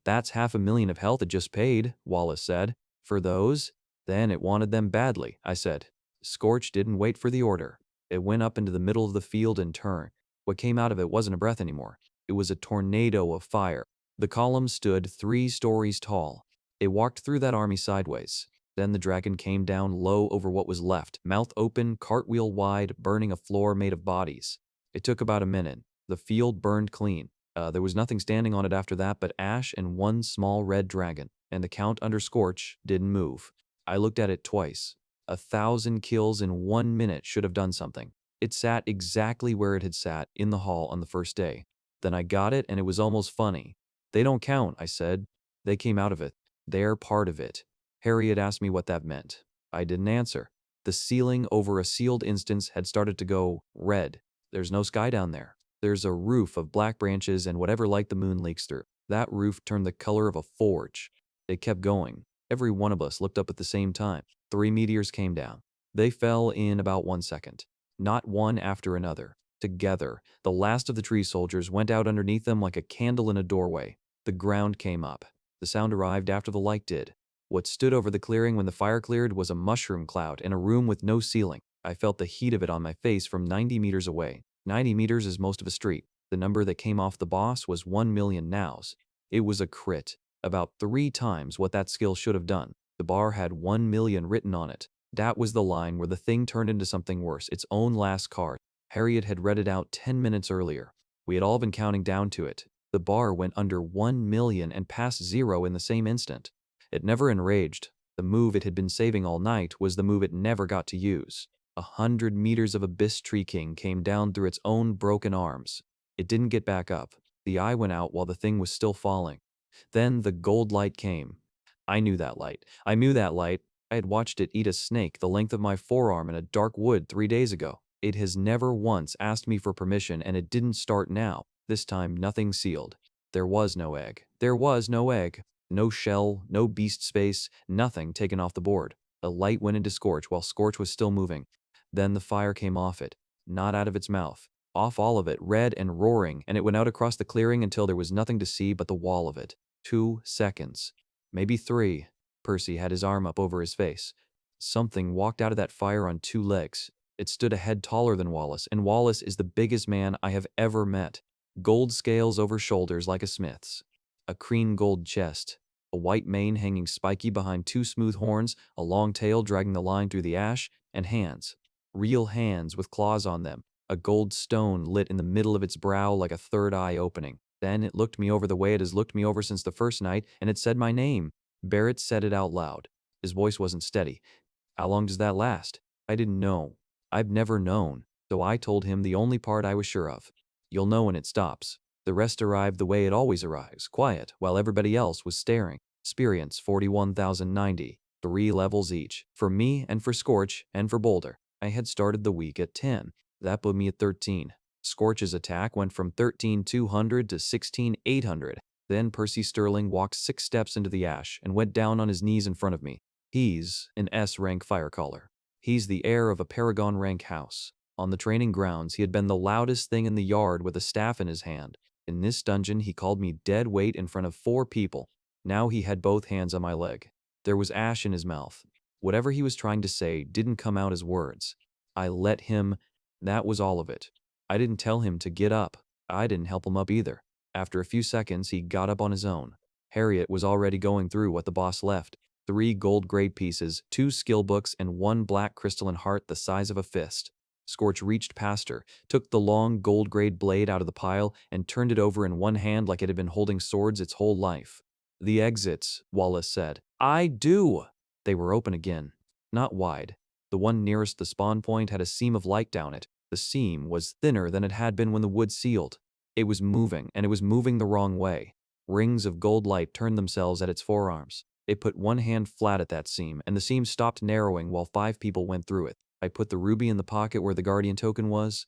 That's 500,000 of health it just paid, Wallace said. For those? Then it wanted them badly, I said. Scorch didn't wait for the order. It went up into the middle of the field and turned. What came out of it wasn't a breath anymore. It was a tornado of fire. The column stood 3 stories tall. It walked through that army sideways. Then the dragon came down low over what was left, mouth open, cartwheel wide, burning a floor made of bodies. It took about a minute. The field burned clean. There was nothing standing on it after that but ash and one small red dragon, and the count under Scorch didn't move. I looked at it twice. 1,000 kills in 1 minute should have done something. It sat exactly where it had sat in the hall on the first day. Then I got it, and it was almost funny. They don't count, I said. They came out of it. They're part of it. Harriet asked me what that meant. I didn't answer. The ceiling over a sealed instance had started to go red. There's no sky down there. There's a roof of black branches and whatever light the moon leaks through. That roof turned the color of a forge. It kept going. Every one of us looked up at the same time. 3 meteors came down. They fell in about 1 second. Not one after another. Together, the last of the tree soldiers went out underneath them like a candle in a doorway. The ground came up. The sound arrived after the light did. What stood over the clearing when the fire cleared was a mushroom cloud in a room with no ceiling. I felt the heat of it on my face from 90 meters away. 90 meters is most of a street. The number that came off the boss was 1,000,000 nows. It was a crit, about 3 times what that skill should have done. The bar had 1,000,000 written on it. That was the line where the thing turned into something worse, its own last card. Harriet had read it out 10 minutes earlier. We had all been counting down to it. The bar went under 1,000,000 and past 0 in the same instant. It never enraged. The move it had been saving all night was the move it never got to use. 100 meters of Abyss Tree King came down through its own broken arms. It didn't get back up. The eye went out while the thing was still falling. Then the gold light came. I knew that light. I knew that light. I had watched it eat a snake the length of my forearm in a dark wood 3 days ago. It has never once asked me for permission, and it didn't start now. This time, nothing sealed. There was no egg. There was no egg. No shell, no beast space, nothing taken off the board. A light went into Scorch while Scorch was still moving. Then the fire came off it, not out of its mouth. Off all of it, red and roaring, and it went out across the clearing until there was nothing to see but the wall of it. 2 seconds. Maybe 3. Percy had his arm up over his face. Something walked out of that fire on 2 legs. It stood a head taller than Wallace, and Wallace is the biggest man I have ever met. Gold scales over shoulders like a smith's. A cream gold chest. A white mane hanging spiky behind 2 smooth horns, a long tail dragging the line through the ash, and hands. Real hands with claws on them. A gold stone lit in the middle of its brow like a third eye opening. Then it looked me over the way it has looked me over since the first night, and it said my name. Barrett said it out loud. His voice wasn't steady. How long does that last? I didn't know. I've never known. So I told him the only part I was sure of. You'll know when it stops. The rest arrived the way it always arrives, quiet, while everybody else was staring. Experience 41,090. 3 levels each. For me and for Scorch and for Boulder. I had started the week at 10. That put me at 13. Scorch's attack went from 13,200 to 16,800. Then Percy Sterling walked 6 steps into the ash and went down on his knees in front of me. He's an S-rank firecaller. He's the heir of a Paragon rank house. On the training grounds, he had been the loudest thing in the yard with a staff in his hand. In this dungeon, he called me dead weight in front of 4 people. Now he had both hands on my leg. There was ash in his mouth. Whatever he was trying to say didn't come out as words. I let him. That was all of it. I didn't tell him to get up. I didn't help him up either. After a few seconds, he got up on his own. Harriet was already going through what the boss left. 3 gold grade pieces, 2 skill books, and 1 black crystalline heart the size of a fist. Scorch reached past her, took the long gold grade blade out of the pile, and turned it over in one hand like it had been holding swords its whole life. The exits, Wallace said. I do! They were open again. Not wide. The one nearest the spawn point had a seam of light down it. The seam was thinner than it had been when the wood sealed. It was moving, and it was moving the wrong way. Rings of gold light turned themselves at its forearms. It put one hand flat at that seam, and the seam stopped narrowing while 5 people went through it. I put the ruby in the pocket where the guardian token was.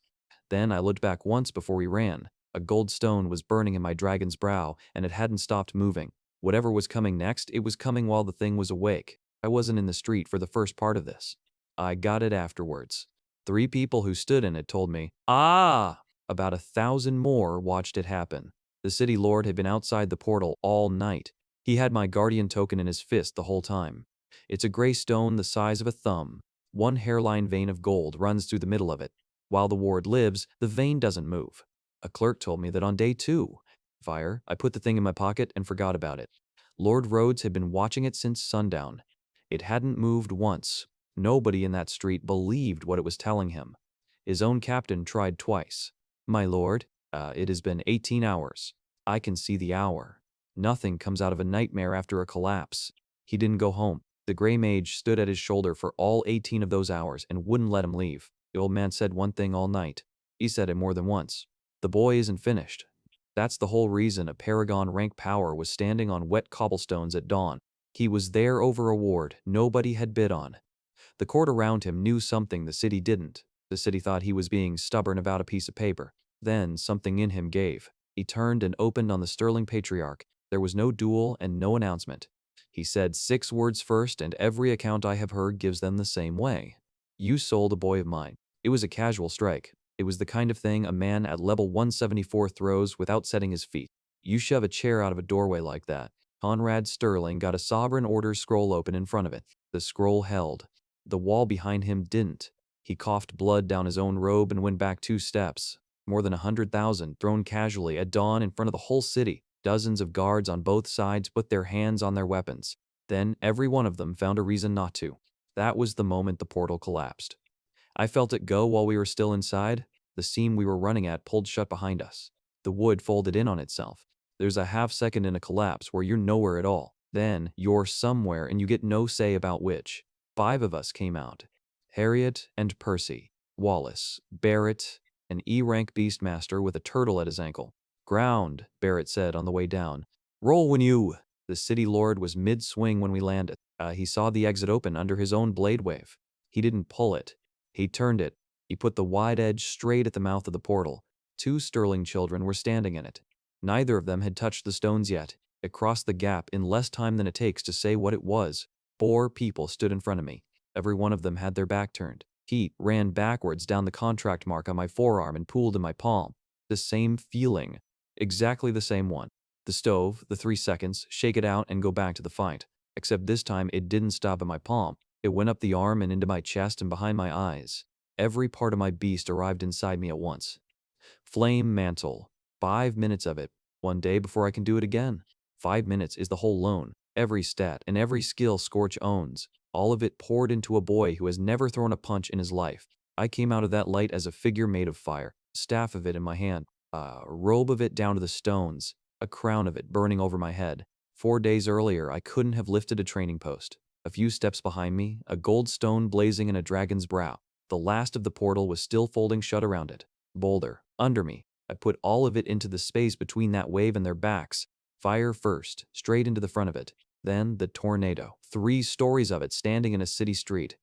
Then I looked back once before we ran. A gold stone was burning in my dragon's brow, and it hadn't stopped moving. Whatever was coming next, it was coming while the thing was awake. I wasn't in the street for the first part of this. I got it afterwards. 3 people who stood in it told me, "Ah!" About 1,000 more watched it happen. The city lord had been outside the portal all night. He had my guardian token in his fist the whole time. It's a gray stone the size of a thumb. 1 hairline vein of gold runs through the middle of it. While the ward lives, the vein doesn't move. A clerk told me that on day 2, fire, I put the thing in my pocket and forgot about it. Lord Rhodes had been watching it since sundown. It hadn't moved once. Nobody in that street believed what it was telling him. His own captain tried twice. My lord, it has been 18 hours. I can see the hour. Nothing comes out of a nightmare after a collapse. He didn't go home. The gray mage stood at his shoulder for all 18 of those hours and wouldn't let him leave. The old man said one thing all night. He said it more than once. The boy isn't finished. That's the whole reason a Paragon rank power was standing on wet cobblestones at dawn. He was there over a ward nobody had bid on. The court around him knew something the city didn't. The city thought he was being stubborn about a piece of paper. Then something in him gave. He turned and opened on the Sterling Patriarch. There was no duel and no announcement. He said 6 words first, and every account I have heard gives them the same way. You sold a boy of mine. It was a casual strike. It was the kind of thing a man at level 174 throws without setting his feet. You shove a chair out of a doorway like that. Conrad Sterling got a sovereign order scroll open in front of it. The scroll held. The wall behind him didn't. He coughed blood down his own robe and went back 2 steps. More than 100,000 thrown casually at dawn in front of the whole city. Dozens of guards on both sides put their hands on their weapons. Then every one of them found a reason not to. That was the moment the portal collapsed. I felt it go while we were still inside. The seam we were running at pulled shut behind us. The wood folded in on itself. There's a half second in a collapse where you're nowhere at all. Then you're somewhere and you get no say about which. 5 of us came out. Harriet and Percy, Wallace, Barrett, an E-rank beastmaster with a turtle at his ankle. Ground, Barrett said on the way down. Roll when you... The city lord was mid-swing when we landed. He saw the exit open under his own blade wave. He didn't pull it. He turned it. He put the wide edge straight at the mouth of the portal. 2 Sterling children were standing in it. Neither of them had touched the stones yet. It crossed the gap in less time than it takes to say what it was. 4 people stood in front of me. Every one of them had their back turned. Heat ran backwards down the contract mark on my forearm and pooled in my palm. The same feeling. Exactly the same one. The stove, the 3 seconds, shake it out and go back to the fight. Except this time it didn't stop at my palm. It went up the arm and into my chest and behind my eyes. Every part of my beast arrived inside me at once. Flame mantle. 5 minutes of it. One day before I can do it again. 5 minutes is the whole loan. Every stat and every skill Scorch owns. All of it poured into a boy who has never thrown a punch in his life. I came out of that light as a figure made of fire. Staff of it in my hand. A robe of it down to the stones. A crown of it burning over my head. 4 days earlier, I couldn't have lifted a training post. A few steps behind me, a gold stone blazing in a dragon's brow. The last of the portal was still folding shut around it. Boulder, under me. I put all of it into the space between that wave and their backs. Fire first, straight into the front of it. Then the tornado. 3 stories of it standing in a city street.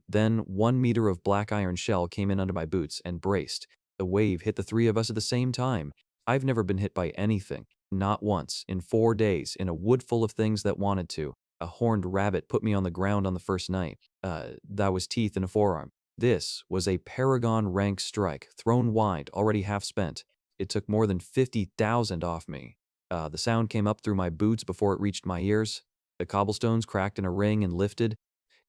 Then 1 meter of black iron shell came in under my boots and braced. The wave hit the three of us at the same time. I've never been hit by anything. Not once, in 4 days, in a wood full of things that wanted to. A horned rabbit put me on the ground on the first night. That was teeth in a forearm. This was a paragon rank strike, thrown wide, already half spent. It took more than 50,000 off me. The sound came up through my boots before it reached my ears. The cobblestones cracked in a ring and lifted.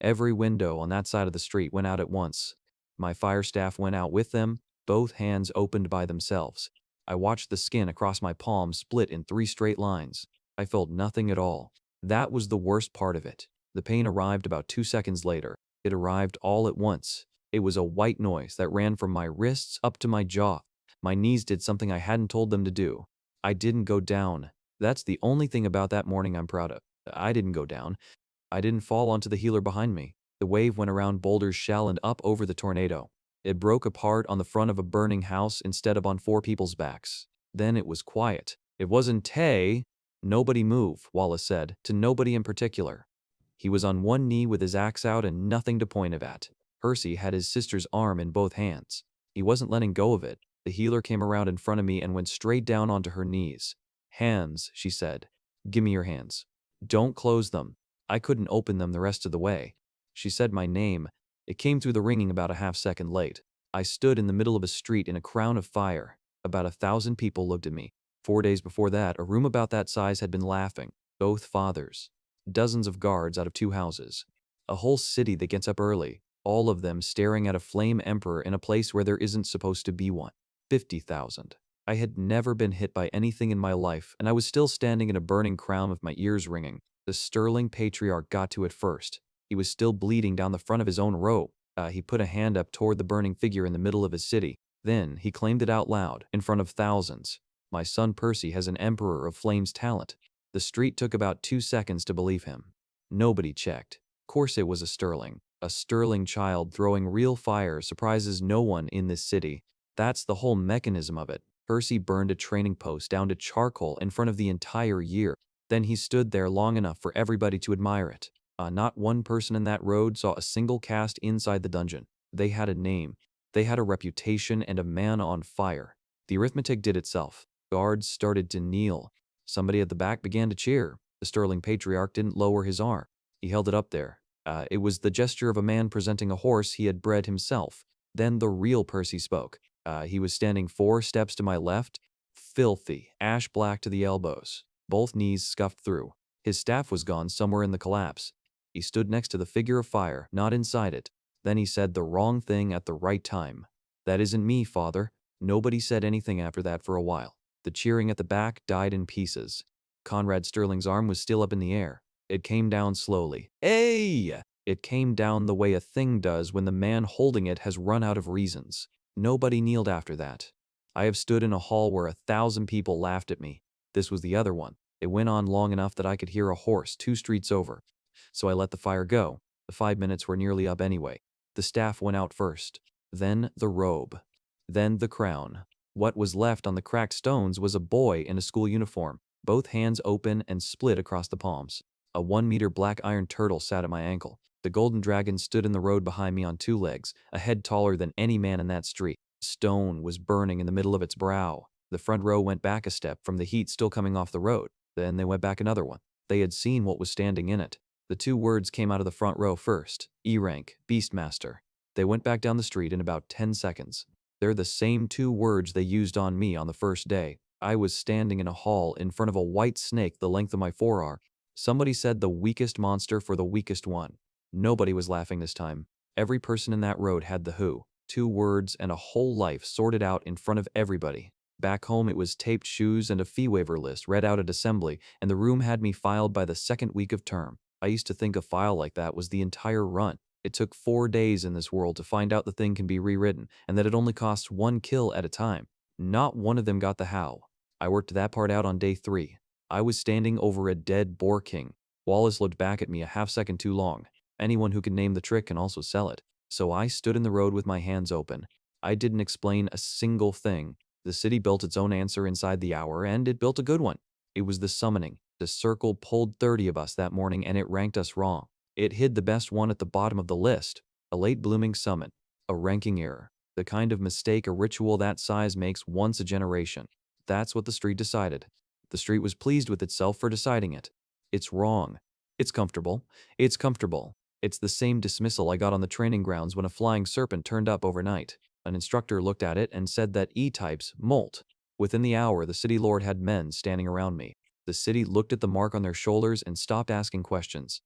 Every window on that side of the street went out at once. My fire staff went out with them, both hands opened by themselves. I watched the skin across my palm split in 3 straight lines. I felt nothing at all. That was the worst part of it. The pain arrived about 2 seconds later. It arrived all at once. It was a white noise that ran from my wrists up to my jaw. My knees did something I hadn't told them to do. I didn't go down. That's the only thing about that morning I'm proud of. I didn't go down. I didn't fall onto the healer behind me. The wave went around Boulder's shell and up over the tornado. It broke apart on the front of a burning house instead of on 4 people's backs. Then it was quiet. It wasn't Tay. Nobody move, Wallace said, to nobody in particular. He was on one knee with his axe out and nothing to point it at. Percy had his sister's arm in both hands. He wasn't letting go of it. The healer came around in front of me and went straight down onto her knees. Hands, she said. Give me your hands. Don't close them. I couldn't open them the rest of the way. She said my name. It came through the ringing about a half-second late. I stood in the middle of a street in a crown of fire. About 1,000 people looked at me. 4 days before that, a room about that size had been laughing. Both fathers. Dozens of guards out of 2 houses. A whole city that gets up early. All of them staring at a flame emperor in a place where there isn't supposed to be one. 50,000. I had never been hit by anything in my life, and I was still standing in a burning crown with my ears ringing. The sterling patriarch got to it first. He was still bleeding down the front of his own robe. He put a hand up toward the burning figure in the middle of his city. Then he claimed it out loud, in front of thousands. My son Percy has an Emperor of Flames talent. The street took about 2 seconds to believe him. Nobody checked. Of course it was a sterling. A sterling child throwing real fire surprises no one in this city. That's the whole mechanism of it. Percy burned a training post down to charcoal in front of the entire year. Then he stood there long enough for everybody to admire it. Not one person in that road saw a single cast inside the dungeon. They had a name. They had a reputation and a man on fire. The arithmetic did itself. Guards started to kneel. Somebody at the back began to cheer. The sterling patriarch didn't lower his arm. He held it up there. It was the gesture of a man presenting a horse he had bred himself. Then the real Percy spoke. He was standing 4 steps to my left, filthy, ash black to the elbows. Both knees scuffed through. His staff was gone somewhere in the collapse. He stood next to the figure of fire, not inside it. Then he said the wrong thing at the right time. That isn't me, father. Nobody said anything after that for a while. The cheering at the back died in pieces. Conrad Sterling's arm was still up in the air. It came down slowly. Hey! It came down the way a thing does when the man holding it has run out of reasons. Nobody kneeled after that. I have stood in a hall where 1,000 people laughed at me. This was the other one. It went on long enough that I could hear a horse 2 streets over. So I let the fire go. The 5 minutes were nearly up anyway. The staff went out first. Then the robe. Then the crown. What was left on the cracked stones was a boy in a school uniform, both hands open and split across the palms. A 1-meter black iron turtle sat at my ankle. The golden dragon stood in the road behind me on 2 legs, a head taller than any man in that street. Stone was burning in the middle of its brow. The front row went back a step from the heat still coming off the road. Then they went back another one. They had seen what was standing in it. The 2 words came out of the front row first. E-rank, Beastmaster. They went back down the street in about 10 seconds. They're the same 2 words they used on me on the first day. I was standing in a hall in front of a white snake the length of my forearm. Somebody said the weakest monster for the weakest one. Nobody was laughing this time. Every person in that road had the who. 2 words and a whole life sorted out in front of everybody. Back home it was taped shoes and a fee waiver list read out at assembly, and the room had me filed by the 2nd week of term. I used to think a file like that was the entire run. It took 4 days in this world to find out the thing can be rewritten, and that it only costs 1 kill at a time. Not one of them got the how. I worked that part out on day 3. I was standing over a dead boar king. Wallace looked back at me a half-second too long. Anyone who can name the trick can also sell it. So I stood in the road with my hands open. I didn't explain a single thing. The city built its own answer inside the hour, and it built a good one. It was the summoning. The circle pulled 30 of us that morning, and it ranked us wrong. It hid the best one at the bottom of the list. A late blooming summit. A ranking error. The kind of mistake a ritual that size makes once a generation. That's what the street decided. The street was pleased with itself for deciding it. It's wrong. It's comfortable. It's comfortable. It's the same dismissal I got on the training grounds when a flying serpent turned up overnight. An instructor looked at it and said that E-types molt. Within the hour, the city lord had men standing around me. The city looked at the mark on their shoulders and stopped asking questions.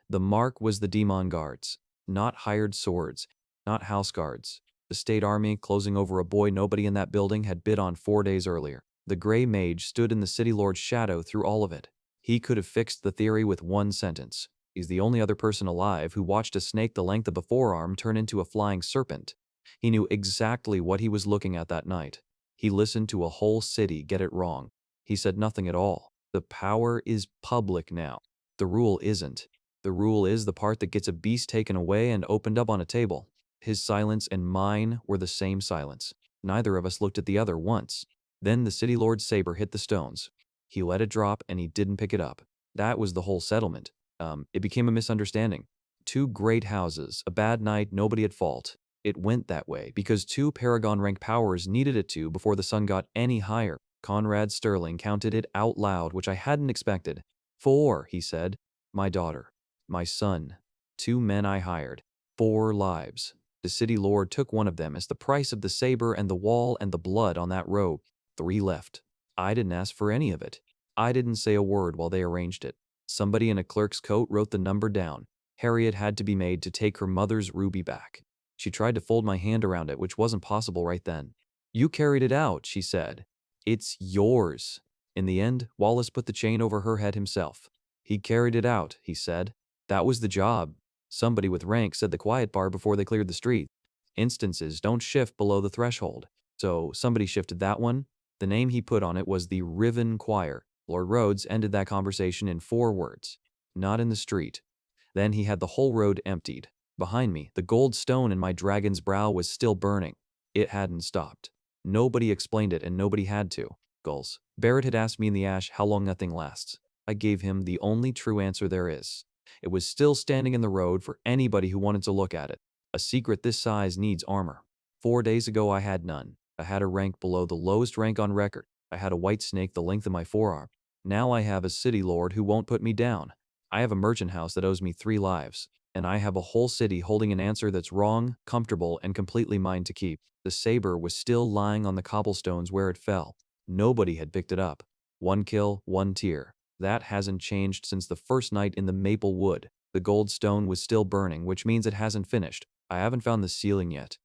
The mark was the demon guards, not hired swords, not house guards. The state army closing over a boy nobody in that building had bid on 4 days earlier. The gray mage stood in the city lord's shadow through all of it. He could have fixed the theory with one sentence. He's the only other person alive who watched a snake the length of a forearm turn into a flying serpent. He knew exactly what he was looking at that night. He listened to a whole city get it wrong. He said nothing at all. The power is public now. The rule isn't. The rule is the part that gets a beast taken away and opened up on a table. His silence and mine were the same silence. Neither of us looked at the other once. Then the city lord's saber hit the stones. He let it drop and he didn't pick it up. That was the whole settlement. It became a misunderstanding. 2 great houses, a bad night, nobody at fault. It went that way because 2 Paragon rank powers needed it to before the sun got any higher. Conrad Sterling counted it out loud, which I hadn't expected. 4, he said. My daughter. My son. 2 men I hired. 4 lives. The city lord took one of them as the price of the saber and the wall and the blood on that robe. 3 left. I didn't ask for any of it. I didn't say a word while they arranged it. Somebody in a clerk's coat wrote the number down. Harriet had to be made to take her mother's ruby back. She tried to fold my hand around it, which wasn't possible right then. You carried it out, she said. It's yours. In the end, Wallace put the chain over her head himself. He carried it out, he said. That was the job. Somebody with rank said the quiet bar before they cleared the street. Instances don't shift below the threshold. So somebody shifted that one. The name he put on it was the Riven Choir. Lord Rhodes ended that conversation in 4 words. Not in the street. Then he had the whole road emptied. Behind me, the gold stone in my dragon's brow was still burning. It hadn't stopped. Nobody explained it and nobody had to. Gulls. Barrett had asked me in the ash how long nothing lasts. I gave him the only true answer there is. It was still standing in the road for anybody who wanted to look at it. A secret this size needs armor. 4 days ago I had none. I had a rank below the lowest rank on record. I had a white snake the length of my forearm. Now I have a city lord who won't put me down. I have a merchant house that owes me 3 lives. And I have a whole city holding an answer that's wrong, comfortable, and completely mine to keep. The saber was still lying on the cobblestones where it fell. Nobody had picked it up. 1 kill, 1 tear. That hasn't changed since the first night in the maple wood. The gold stone was still burning, which means it hasn't finished. I haven't found the ceiling yet.